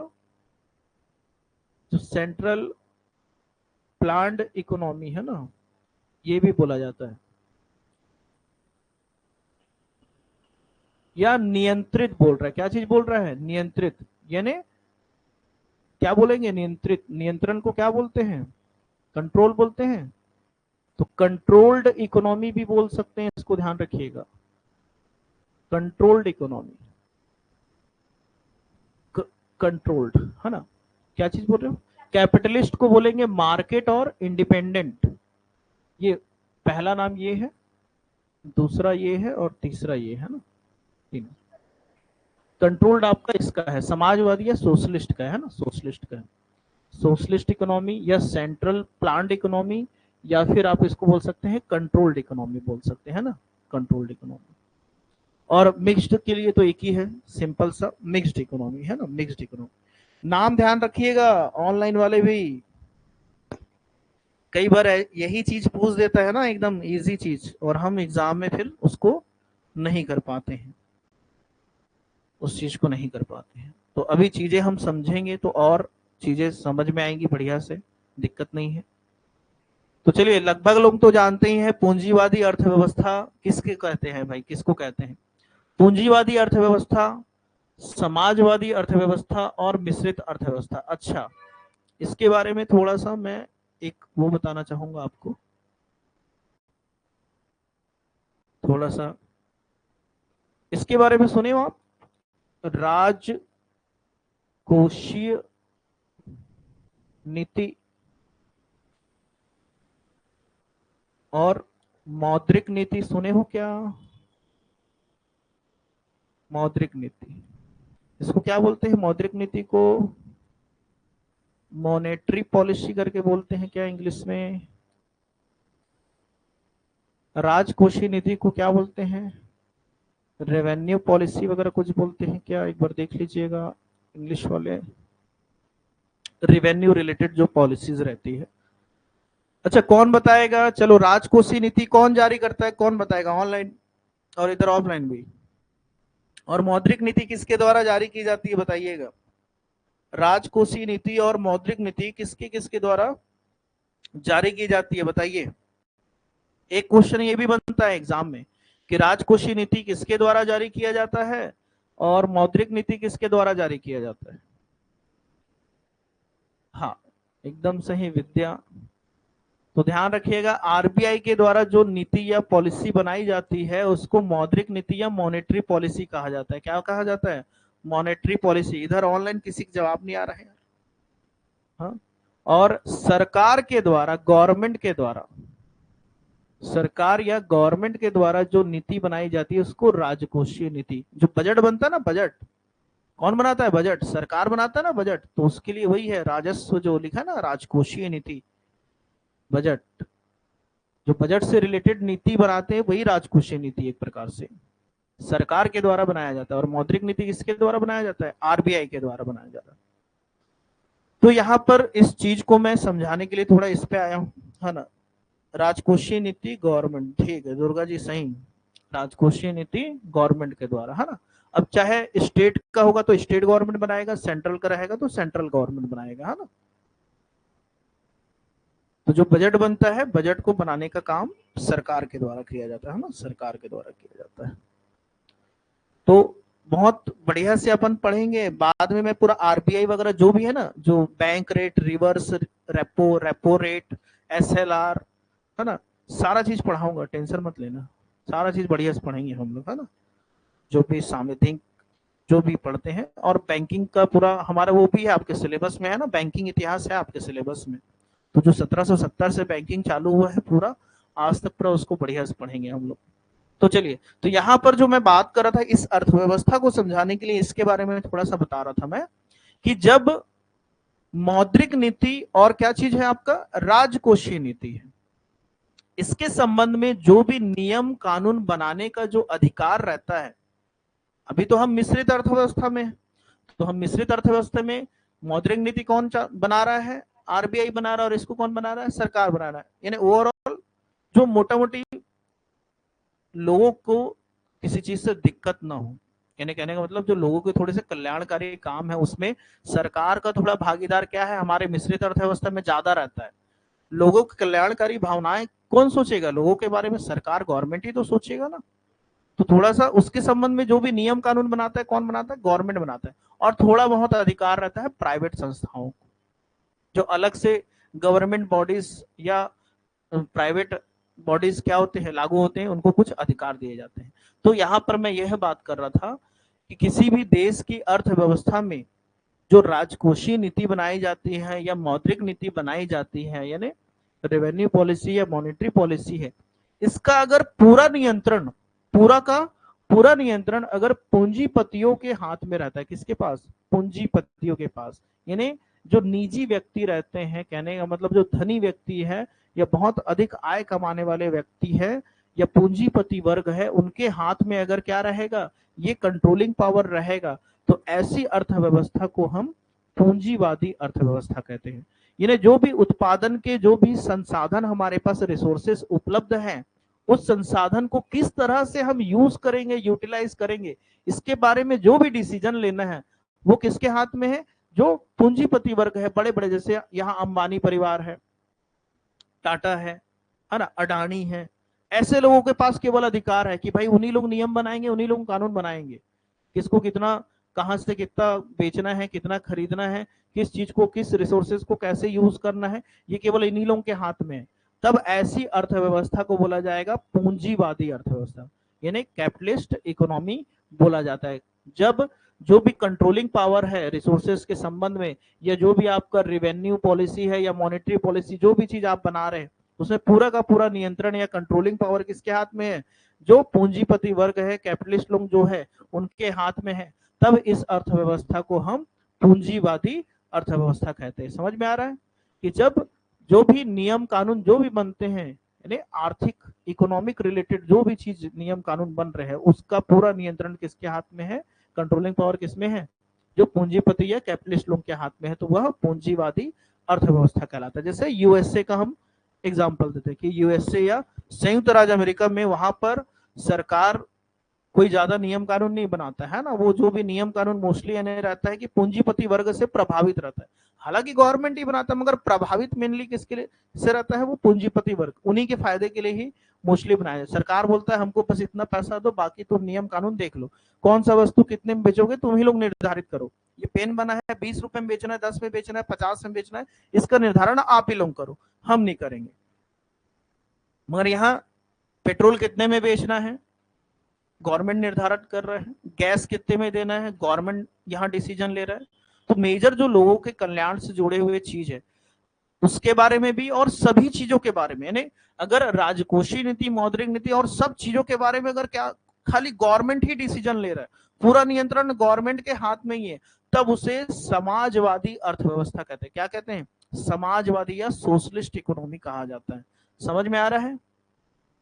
जो सेंट्रल प्लांट इकोनॉमी है ना, ये भी बोला जाता है। या नियंत्रित बोल रहा है, क्या चीज बोल रहा है, नियंत्रित, यानी क्या बोलेंगे, नियंत्रित, नियंत्रण को क्या बोलते हैं, कंट्रोल बोलते हैं। तो कंट्रोल्ड इकोनॉमी भी बोल सकते हैं, इसको ध्यान रखिएगा, कंट्रोल्ड इकोनॉमी, कंट्रोल्ड, है ना। क्या चीज बोल रहे हो, कैपिटलिस्ट को बोलेंगे मार्केट और इंडिपेंडेंट। ये पहला नाम ये है, दूसरा ये है और तीसरा ये है ना, तीन। कंट्रोल्ड आपका इसका है, समाजवादी या सोशलिस्ट का है ना, सोशलिस्ट का है। सोशलिस्ट इकोनॉमी या सेंट्रल प्लान्ड इकोनॉमी, या फिर आप इसको बोल सकते हैं कंट्रोल्ड इकोनॉमी बोल सकते हैं ना, कंट्रोल्ड इकोनॉमी। और मिक्स्ड के लिए तो एक ही है, सिंपल सा मिक्स्ड इकोनॉमी, है ना, मिक्स्ड इकोनॉमी। नाम ध्यान रखिएगा, ऑनलाइन वाले भी कई बार यही चीज पूछ देता है ना, एकदम इजी चीज, और हम एग्जाम में फिर उसको नहीं कर पाते हैं, उस चीज को नहीं कर पाते हैं। तो अभी चीजें हम समझेंगे तो और चीजें समझ में आएंगी बढ़िया से, दिक्कत नहीं है। तो चलिए, लगभग लोग तो जानते ही हैं पूंजीवादी अर्थव्यवस्था किसके कहते हैं भाई, किसको कहते हैं, पूंजीवादी अर्थव्यवस्था, समाजवादी अर्थव्यवस्था और मिश्रित अर्थव्यवस्था। अच्छा, इसके बारे में थोड़ा सा मैं एक वो बताना चाहूंगा आपको, थोड़ा सा इसके बारे में सुने हो आप, राजकोषीय नीति और मौद्रिक नीति सुने हो क्या, मौद्रिक नीति, इसको क्या बोलते हैं, मौद्रिक नीति को मॉनेटरी पॉलिसी करके बोलते हैं क्या इंग्लिश में। राजकोषीय नीति को क्या बोलते हैं, रेवेन्यू पॉलिसी वगैरह कुछ बोलते हैं क्या, एक बार देख लीजिएगा इंग्लिश वाले। रेवेन्यू रिलेटेड जो पॉलिसीज रहती है। अच्छा कौन बताएगा, चलो राजकोषीय नीति कौन जारी करता है, कौन बताएगा, ऑनलाइन और इधर ऑफलाइन भी। और मौद्रिक नीति किसके द्वारा जारी की जाती है बताइएगा। राजकोषीय नीति और मौद्रिक नीति किसके किसके द्वारा जारी की जाती है बताइए। एक क्वेश्चन ये भी बनता है एग्जाम में कि राजकोषीय नीति किसके द्वारा जारी किया जाता है और मौद्रिक नीति किसके द्वारा जारी किया जाता है। हाँ एकदम सही विद्या। तो ध्यान रखिएगा आरबीआई के द्वारा जो नीति या पॉलिसी बनाई जाती है उसको मौद्रिक नीति या मॉनेटरी पॉलिसी कहा जाता है। क्या कहा जाता है, मॉनेटरी पॉलिसी। इधर ऑनलाइन किसी का जवाब नहीं आ रहा है। हाँ और सरकार के द्वारा, गवर्नमेंट के द्वारा, सरकार या गवर्नमेंट के द्वारा जो नीति बनाई जाती है उसको राजकोषीय नीति। जो बजट बनता है ना, बजट कौन बनाता है, बजट सरकार बनाता है ना बजट, तो उसके लिए वही है राजस्व जो लिखा है ना, राजकोषीय नीति। बजट जो बजट से रिलेटेड नीति बनाते हैं वही राजकोषीय नीति एक प्रकार से सरकार के द्वारा बनाया जाता है। और मौद्रिक नीति किसके द्वारा बनाया जाता है, आरबीआई के द्वारा बनाया जाता है। तो यहाँ पर इस चीज को मैं समझाने के लिए थोड़ा इस पे आया हूँ, है ना। राजकोषीय नीति गवर्नमेंट, ठीक है दुर्गा जी सही, राजकोषीय नीति गवर्नमेंट के द्वारा, है ना। अब चाहे स्टेट का होगा तो स्टेट गवर्नमेंट बनाएगा, सेंट्रल का रहेगा तो सेंट्रल गवर्नमेंट बनाएगा, है ना। तो जो बजट बनता है, बजट को बनाने का काम सरकार के द्वारा किया जाता है ना, सरकार के द्वारा किया जाता है। तो बहुत बढ़िया से अपन पढ़ेंगे, बाद में मैं पूरा आरबीआई वगैरह जो भी है ना, जो bank rate, reverse repo, repo rate, SLR, है ना, सारा चीज पढ़ाऊंगा, टेंशन मत लेना, सारा चीज बढ़िया से पढ़ेंगे हम लोग, है ना। जो भी सामथिंग जो भी पढ़ते हैं, और बैंकिंग का पूरा हमारा वो भी है आपके सिलेबस में, है ना, बैंकिंग इतिहास है आपके सिलेबस में। तो जो 1770 से बैंकिंग चालू हुआ है पूरा आज तक पूरा, उसको बढ़िया से पढ़ेंगे हम लोग। तो चलिए, तो यहाँ पर जो मैं बात कर रहा था इस अर्थव्यवस्था को समझाने के लिए, इसके बारे में थोड़ा सा बता रहा था मैं कि जब मौद्रिक नीति और क्या चीज है आपका, राजकोषीय नीति है, इसके संबंध में जो भी नियम कानून बनाने का जो अधिकार रहता है। अभी तो हम मिश्रित अर्थव्यवस्था में, तो हम मिश्रित अर्थव्यवस्था में मौद्रिक नीति कौन बना रहा है, आरबीआई बना रहा है, और इसको कौन बना रहा है, सरकार बना रहा है। यानी ओवरऑल जो मोटा मोटी लोगों को किसी चीज से दिक्कत ना हो, यानी कहने का मतलब जो लोगों के थोड़े से कल्याणकारी काम है उसमें सरकार का थोड़ा भागीदार क्या है, हमारे मिश्रित अर्थव्यवस्था में ज्यादा रहता है। लोगों की कल्याणकारी भावनाएं कौन सोचेगा, लोगों के बारे में सरकार, गवर्नमेंट ही तो सोचेगा ना। तो थोड़ा सा उसके संबंध में जो भी नियम कानून बनाता है कौन बनाता है, गवर्नमेंट बनाता है। और थोड़ा बहुत अधिकार रहता है प्राइवेट संस्थाओं को, जो अलग से गवर्नमेंट बॉडीज या प्राइवेट बॉडीज क्या होते हैं, लागू होते हैं, उनको कुछ अधिकार दिए जाते हैं। तो यहाँ पर मैं यह बात कर रहा था कि किसी भी देश की अर्थव्यवस्था में जो राजकोषीय नीति बनाई जाती है या मौद्रिक नीति बनाई जाती है, यानी रेवेन्यू पॉलिसी या मॉनेटरी पॉलिसी है, इसका अगर पूरा नियंत्रण, पूरा का पूरा नियंत्रण अगर पूंजीपतियों के हाथ में रहता है, किसके पास, पूंजीपतियों के पास, यानी जो निजी व्यक्ति रहते हैं, कहने का मतलब जो धनी व्यक्ति है या बहुत अधिक आय कमाने वाले व्यक्ति है या पूंजीपति वर्ग है, उनके हाथ में अगर क्या रहेगा, ये कंट्रोलिंग पावर रहेगा, तो ऐसी अर्थव्यवस्था को हम पूंजीवादी अर्थव्यवस्था कहते हैं। यानी जो भी उत्पादन के जो भी संसाधन हमारे पास रिसोर्सेस उपलब्ध हैं, उस संसाधन को किस तरह से हम यूज करेंगे, यूटिलाइज करेंगे, इसके बारे में जो भी डिसीजन लेना है वो किसके हाथ में है, जो पूंजीपति वर्ग है, बड़े बड़े, जैसे यहाँ अंबानी परिवार है, टाटा है ना, अडानी है, ऐसे लोगों के पास केवल अधिकार है कि भाई उन्हीं लोग नियम बनाएंगे, उन्हीं लोग कानून बनाएंगे, किसको कितना, कहां से कितना बेचना है, कितना खरीदना है, किस चीज को, किस रिसोर्सेज को कैसे यूज करना है, ये केवल इन्हीं लोगों के हाथ में है। तब ऐसी अर्थव्यवस्था को बोला जाएगा पूंजीवादी अर्थव्यवस्था, यानी कैपिटलिस्ट इकोनॉमी बोला जाता है। जब जो भी कंट्रोलिंग पावर है रिसोर्सेज के संबंध में, या जो भी आपका रिवेन्यू पॉलिसी है या मॉनेटरी पॉलिसी, जो भी चीज आप बना रहे हैं, उसमें पूरा का पूरा नियंत्रण या कंट्रोलिंग पावर किसके हाथ में है, जो पूंजीपति वर्ग है, कैपिटलिस्ट लोग जो है, उनके हाथ में है। तब इस अर्थव्यवस्था को हम पूंजीवादी अर्थव्यवस्था कहते हैं। समझ में आ रहा है कि जब जो भी नियम कानून जो भी बनते हैं, यानी आर्थिक इकोनॉमिक रिलेटेड जो भी चीज नियम कानून बन रहे हैं उसका पूरा नियंत्रण किसके हाथ में है, कंट्रोलिंग पावर किसमें है, जो पूंजीपति या कैपिटलिस्ट लोग के हाथ में है, तो वह पूंजीवादी अर्थव्यवस्था कहलाता है। जैसे यूएसए का हम एग्जाम्पल देते हैं कि यूएसए या संयुक्त राज्य अमेरिका में वहां पर सरकार कोई ज्यादा नियम कानून नहीं बनाता है ना, वो जो भी नियम कानून मोस्टली यानी रहता है कि पूंजीपति वर्ग से प्रभावित रहता है। हालांकि गवर्नमेंट ही बनाता है मगर प्रभावित मेनली किसके लिए से रहता है, वो पूंजीपति वर्ग, उन्हीं के फायदे के लिए ही मोस्टली बनाया जाए। सरकार बोलता है हमको बस इतना पैसा दो, बाकी तुम नियम कानून देख लो, कौन सा वस्तु कितने में बेचोगे तुम ही लोग निर्धारित करो, ये पेन बना है 20 रुपए में बेचना है, 10 में बेचना है, 50 में बेचना है, इसका निर्धारण आप ही लोग करो, हम नहीं करेंगे। मगर यहाँ पेट्रोल कितने में बेचना है गवर्नमेंट निर्धारित कर रहे हैं, गैस कितने में देना है गवर्नमेंट यहाँ डिसीजन ले रहा है। तो मेजर जो लोगों के कल्याण से जुड़े हुए चीज है उसके बारे में भी और सभी चीजों के बारे में, यानी अगर राजकोषीय नीति, मौद्रिक नीति और सब चीजों के बारे में अगर क्या खाली गवर्नमेंट ही डिसीजन ले रहा है, पूरा नियंत्रण गवर्नमेंट के हाथ में ही है, तब उसे समाजवादी अर्थव्यवस्था कहते हैं। क्या कहते हैं, समाजवादी या सोशलिस्ट इकोनॉमी कहा जाता है। समझ में आ रहा है,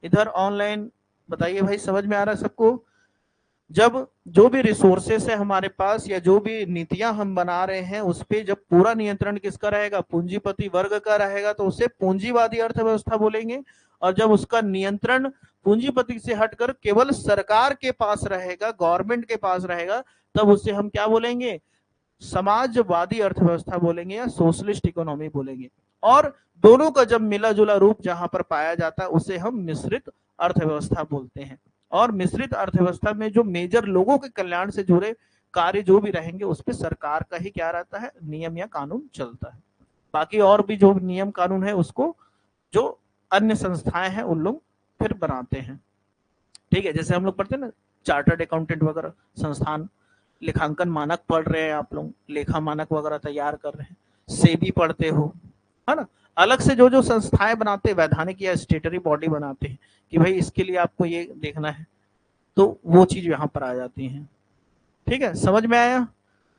इधर ऑनलाइन बताइए भाई, समझ में आ रहा है सबको। जब जो भी रिसोर्सेस है हमारे पास या जो भी नीतियां हम बना रहे हैं उस पे जब पूरा नियंत्रण किसका रहेगा, पूंजीपति वर्ग का रहेगा, तो उसे पूंजीवादी अर्थव्यवस्था बोलेंगे। और जब उसका नियंत्रण पूंजीपति से हटकर केवल सरकार के पास रहेगा, गवर्नमेंट के पास रहेगा, तब उसे हम क्या बोलेंगे, समाजवादी अर्थव्यवस्था बोलेंगे या सोशलिस्ट इकोनॉमी बोलेंगे। और दोनों का जब मिला जुला रूप जहां पर पाया जाता है उसे हम मिश्रित अर्थव्यवस्था बोलते हैं। और मिश्रित अर्थव्यवस्था में जो मेजर लोगों के कल्याण से जुड़े कार्य जो भी रहेंगे उस पर सरकार का ही क्या रहता है, नियम या कानून चलता है। बाकी और भी जो नियम कानून है उसको जो अन्य संस्थाएं हैं उन लोग फिर बनाते हैं। ठीक है, जैसे हम लोग पढ़ते हैं ना चार्टर्ड अकाउंटेंट वगैरह संस्थान, लेखांकन मानक पढ़ रहे हैं आप लोग, लेखा मानक वगैरह तैयार कर रहे हैं, सेबी पढ़ते हो, है ना। अलग से जो जो संस्थाएं बनाते हैं, वैधानिक या स्टेटरी बॉडी बनाते हैं कि भाई इसके लिए आपको ये देखना है, तो वो चीज यहाँ पर आ जाती है। ठीक है, समझ में आया,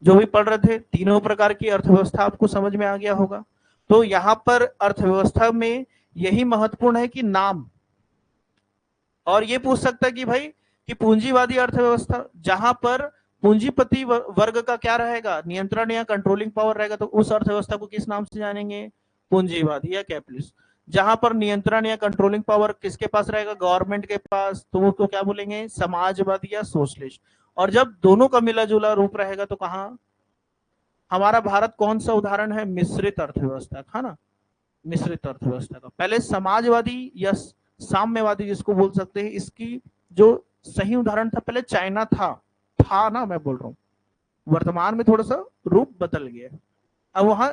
जो भी पढ़ रहे थे तीनों प्रकार की अर्थव्यवस्था आपको समझ में आ गया होगा। तो यहाँ पर अर्थव्यवस्था में यही महत्वपूर्ण है कि नाम, और ये पूछ सकता है कि भाई कि पूंजीवादी अर्थव्यवस्था जहां पर पूंजीपति वर्ग का क्या रहेगा, नियंत्रण या कंट्रोलिंग पावर रहेगा, तो उस अर्थव्यवस्था को किस नाम से जानेंगे, पूंजीवादी या कैपिटलिस्ट। जहां पर नियंत्रण या कंट्रोलिंग पावर किसके पास रहेगा, गवर्नमेंट के पास, तो उसको क्या बोलेंगे, समाजवादी या सोशलिस्ट। और जब दोनों का मिला जुला रूप रहेगा तो कहा हमारा भारत कौन सा उदाहरण है, मिश्रित अर्थव्यवस्था था ना, मिश्रित अर्थव्यवस्था का। पहले समाजवादी या साम्यवादी जिसको बोल सकते हैं, इसकी जो सही उदाहरण था पहले चाइना था ना, मैं बोल रहा हूँ, वर्तमान में थोड़ा सा रूप बदल गया। अब वहां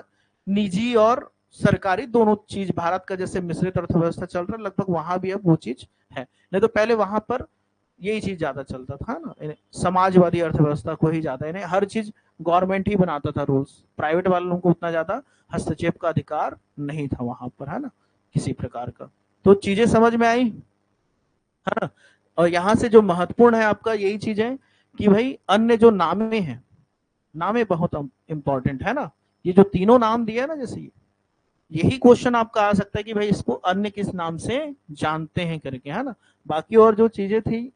निजी और सरकारी दोनों चीज, भारत का जैसे मिश्रित अर्थव्यवस्था चल रहा है लगभग वहां भी अब वो चीज है, नहीं तो पहले वहां पर यही चीज ज्यादा चलता था ना, समाजवादी अर्थव्यवस्था को ही ज्यादा, यानी हर चीज गवर्नमेंट ही बनाता था रूल्स, प्राइवेट वालों को उतना ज्यादा हस्तक्षेप का अधिकार नहीं था वहां पर, है ना, किसी प्रकार का। तो चीजें समझ में आई, है ना। और यहाँ से जो महत्वपूर्ण है आपका यही चीज है कि भाई अन्य जो नामे हैं, नामे बहुत इंपॉर्टेंट है ना, ये जो तीनों नाम दिए ना, जैसे यही क्वेश्चन आपका आ सकता है कि भाई इसको अन्य किस नाम से जानते हैं करके, है ना। बाकी और जो चीजें थी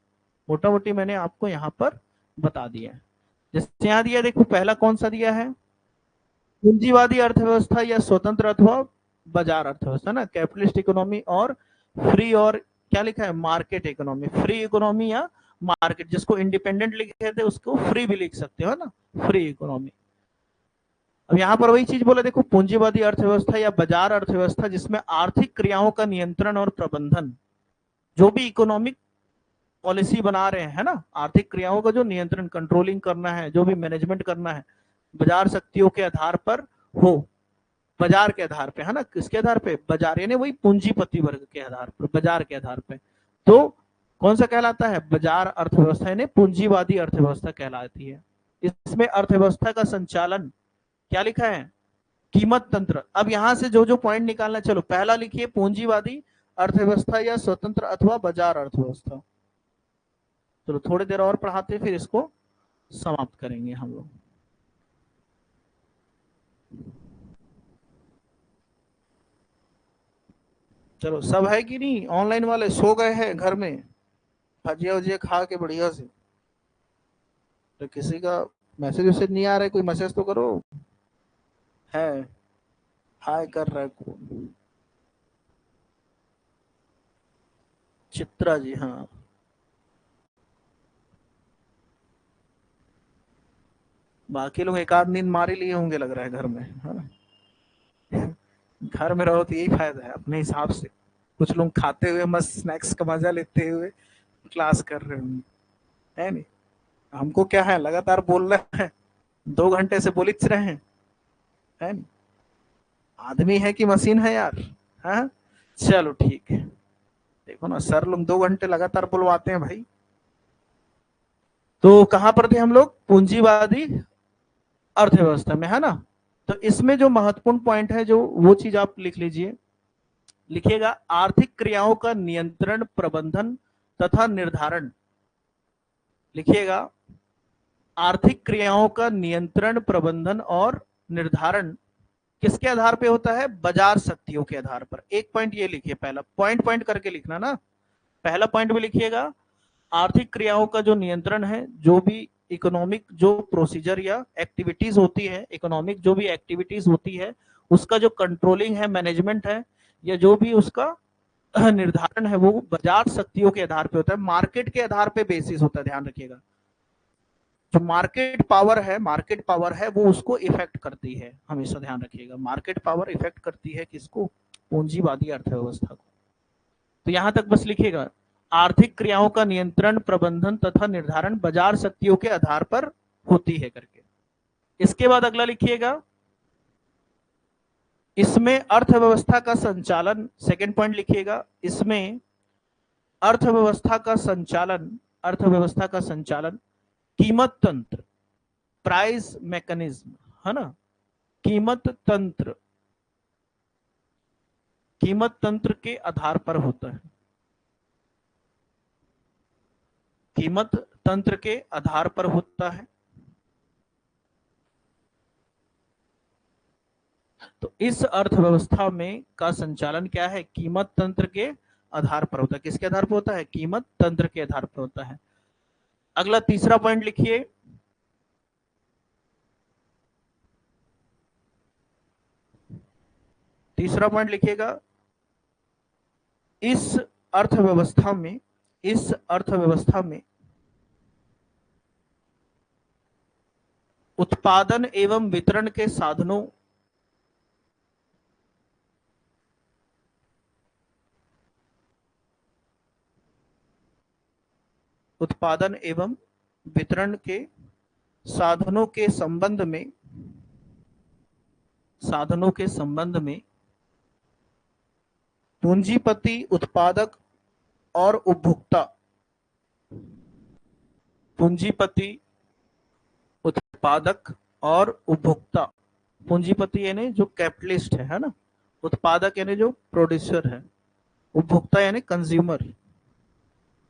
मोटा मोटी मैंने आपको यहाँ पर बता दिया है। जैसे यहाँ दिया देखो, पहला कौन सा दिया है, पूंजीवादी अर्थव्यवस्था या स्वतंत्र अथवा बाजार अर्थव्यवस्था ना, कैपिटलिस्ट इकोनॉमी और फ्री, और क्या लिखा है, मार्केट इकोनॉमी, फ्री इकोनॉमी या मार्केट, जिसको इंडिपेंडेंट लिखे थे उसको फ्री भी लिख सकते हो ना, फ्री इकोनॉमी। अब यहाँ पर वही चीज बोला देखो, पूंजीवादी अर्थव्यवस्था या बाजार अर्थव्यवस्था जिसमें आर्थिक क्रियाओं का नियंत्रण और प्रबंधन, जो भी इकोनॉमिक पॉलिसी बना रहे हैं, है ना, आर्थिक क्रियाओं का जो नियंत्रण, कंट्रोलिंग करना है, जो भी मैनेजमेंट करना है, बाजार शक्तियों के आधार पर हो, बाजार के आधार पे, है ना, किसके आधार पे, बाजार, यानी वही पूंजीपति वर्ग के आधार पर, बाजार के आधार पे, तो कौन सा कहलाता है, बाजार अर्थव्यवस्था, यानी पूंजीवादी अर्थव्यवस्था कहलाती है। इसमें अर्थव्यवस्था का संचालन क्या लिखा है, कीमत तंत्र। अब यहां से जो जो पॉइंट निकालना, चलो पहला लिखिए, पूंजीवादी अर्थव्यवस्था या स्वतंत्र अथवा बाजार अर्थव्यवस्था। चलो थोड़ी देर और पढ़ाते फिर इसको समाप्त करेंगे हम लोग। चलो सब है कि नहीं? ऑनलाइन वाले सो गए हैं घर में, भजिया वजिया खा के बढ़िया से? तो किसी का मैसेज वैसेज नहीं आ रहा है? कोई मैसेज तो करो। है, हाय कर रहा है कौन? चित्रा जी, हाँ। बाकी लोग एक आध नींद मार ही लिए होंगे लग रहा है घर में, है ना? घर में रहो तो यही फायदा है अपने हिसाब से। कुछ लोग खाते हुए मस्त स्नैक्स का मजा लेते हुए क्लास कर रहे होंगे, है नहीं? हमको क्या है, लगातार बोल रहे हैं, 2 घंटे से बोल ही रहे हैं, है नहीं? आदमी है कि मशीन है यार? हाँ, चलो ठीक है। देखो ना, सर लोग 2 घंटे लगातार बुलवाते हैं भाई। तो कहां पर थे हम लोग? पूंजीवादी अर्थव्यवस्था में, है ना? तो इसमें जो महत्वपूर्ण पॉइंट है, जो वो चीज आप लिख लीजिए। लिखिएगा, आर्थिक क्रियाओं का नियंत्रण, प्रबंधन तथा निर्धारण। लिखिएगा, आर्थिक क्रियाओं का नियंत्रण, प्रबंधन और निर्धारण किसके आधार पे होता है? बाजार शक्तियों के आधार पर। एक पॉइंट ये लिखिए, पहला पॉइंट पॉइंट करके लिखना ना। पहला पॉइंट भी लिखिएगा, आर्थिक क्रियाओं का जो नियंत्रण है, जो भी इकोनॉमिक जो प्रोसीजर या एक्टिविटीज होती है, इकोनॉमिक जो भी एक्टिविटीज होती है, उसका जो कंट्रोलिंग है, मैनेजमेंट है, या जो भी उसका निर्धारण है, वो बाजार शक्तियों के आधार पे होता है, मार्केट के आधार पे बेसिस होता है। ध्यान रखिएगा, जो मार्केट पावर है वो उसको इफेक्ट करती है, हमेशा ध्यान रखिएगा। मार्केट पावर इफेक्ट करती है किसको? पूंजीवादी अर्थव्यवस्था को। तो यहां तक बस लिखिएगा, आर्थिक क्रियाओं का नियंत्रण, प्रबंधन तथा निर्धारण बाजार शक्तियों के आधार पर होती है करके। इसके बाद अगला लिखिएगा, इसमें अर्थव्यवस्था का संचालन, सेकेंड पॉइंट लिखिएगा, इसमें अर्थव्यवस्था का संचालन कीमत तंत्र, प्राइस मैकेनिज्म, है ना? कीमत तंत्र के आधार पर होता है। कीमत तंत्र के आधार पर होता है। तो इस अर्थव्यवस्था में का संचालन क्या है? कीमत तंत्र के आधार पर होता है। किसके आधार पर होता है? कीमत तंत्र के आधार पर होता है। अगला तीसरा पॉइंट लिखिए, तीसरा पॉइंट लिखिएगा, इस अर्थव्यवस्था में उत्पादन एवं वितरण के साधनों, उत्पादन एवं वितरण के साधनों के संबंध में पूंजीपति, उत्पादक और उपभोक्ता, पूंजीपति, उत्पादक और उपभोक्ता। पूंजीपति यानी जो कैपिटलिस्ट है ना? उत्पादक यानी जो प्रोड्यूसर है, उपभोक्ता यानी कंज्यूमर, है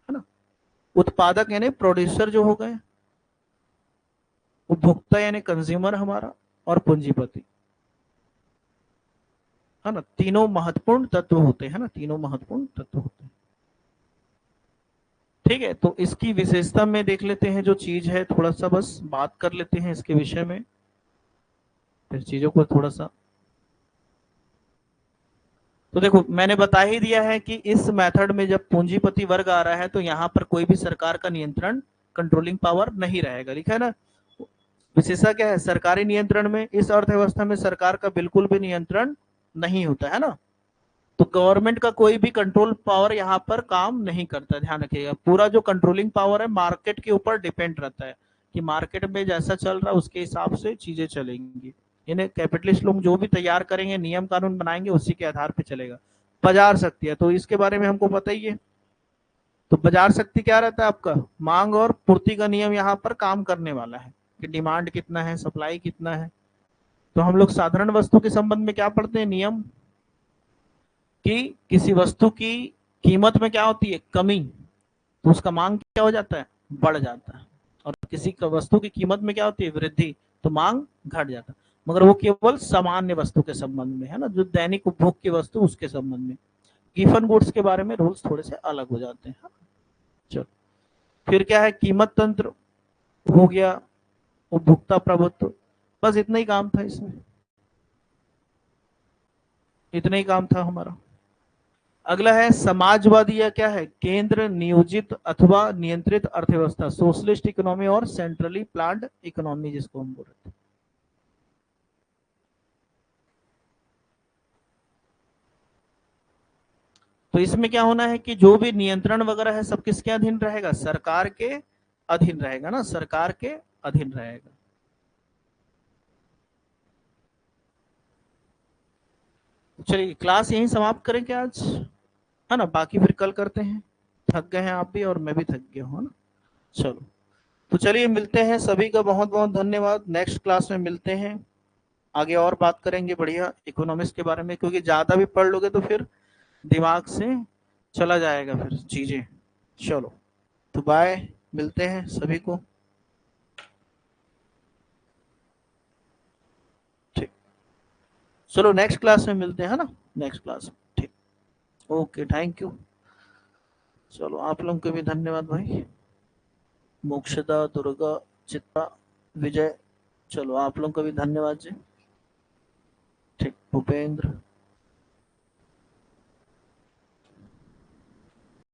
ना? उत्पादक यानी प्रोड्यूसर जो हो गए, उपभोक्ता यानी कंज्यूमर हमारा, और पूंजीपति, है ना? तीनों महत्वपूर्ण तत्व होते हैं ना, तीनों महत्वपूर्ण तत्व होते हैं। ठीक है, तो इसकी विशेषता में देख लेते हैं, जो चीज है थोड़ा सा बस बात कर लेते हैं इसके विषय में, फिर चीजों को थोड़ा सा। तो देखो, मैंने बता ही दिया है कि इस मेथड में जब पूंजीपति वर्ग आ रहा है तो यहाँ पर कोई भी सरकार का नियंत्रण, कंट्रोलिंग पावर नहीं रहेगा। लिखा है ना? विशेषता क्या है? सरकारी नियंत्रण में इस अर्थव्यवस्था में सरकार का बिल्कुल भी नियंत्रण नहीं होता है ना? तो गवर्नमेंट का कोई भी कंट्रोल पावर यहाँ पर काम नहीं करता। ध्यान रखिएगा, पूरा जो कंट्रोलिंग पावर है मार्केट के ऊपर डिपेंड रहता है, कि मार्केट में जैसा चल रहा है उसके हिसाब से चीजें चलेंगी। इन्हें कैपिटलिस्ट लोग जो भी तैयार करेंगे, नियम कानून बनाएंगे, उसी के आधार पर चलेगा। बाजार शक्ति है, तो इसके बारे में हमको पता ही है। तो बाजार शक्ति क्या रहता है आपका? मांग और पूर्ति का नियम यहाँ पर काम करने वाला है, कि डिमांड कितना है, सप्लाई कितना है। तो हम लोग साधारण वस्तु के संबंध में क्या पढ़ते हैं? नियम, कि किसी वस्तु की कीमत में क्या होती है? कमी, तो उसका मांग क्या हो जाता है? बढ़ जाता है। और किसी वस्तु की कीमत में क्या होती है? वृद्धि, तो मांग घट जाता है। मगर वो केवल सामान्य वस्तु के संबंध में है ना, जो दैनिक उपभोग की वस्तु उसके संबंध में। गिवन गुड्स के बारे में रूल्स थोड़े से अलग हो जाते हैं। चलो, फिर क्या है, कीमत तंत्र हो गया, उपभोक्ता प्रभुत्व, बस इतना ही काम था इसमें, इतना ही काम था हमारा। अगला है समाजवादी या क्या है, केंद्र नियोजित अथवा नियंत्रित अर्थव्यवस्था, सोशलिस्ट इकोनॉमी और सेंट्रली प्लान्ड इकोनॉमी जिसको हम बोल रहे थे। तो इसमें क्या होना है कि जो भी नियंत्रण वगैरह है सब किसके अधीन रहेगा, सरकार के अधीन रहेगा ना, सरकार के अधीन रहेगा। चलिए क्लास यहीं समाप्त करेंगे आज, है ना, बाकी फिर कल करते हैं। थक गए हैं आप भी और मैं भी थक गया हूँ, है ना। चलो, तो चलिए मिलते हैं, सभी का बहुत बहुत धन्यवाद, नेक्स्ट क्लास में मिलते हैं, आगे और बात करेंगे बढ़िया इकोनॉमिक्स के बारे में, क्योंकि ज़्यादा भी पढ़ लोगे तो फिर दिमाग से चला जाएगा फिर चीज़ें। चलो, तो बाय, मिलते हैं सभी को। ठीक, चलो नेक्स्ट क्लास में मिलते हैं, है ना, नेक्स्ट क्लास में। ठीक, ओके, थैंक यू। चलो आप लोगों को भी धन्यवाद भाई, मोक्षदा, दुर्गा, चित्रा, विजय, चलो आप लोगों को भी धन्यवाद जी। ठीक, भूपेंद्र।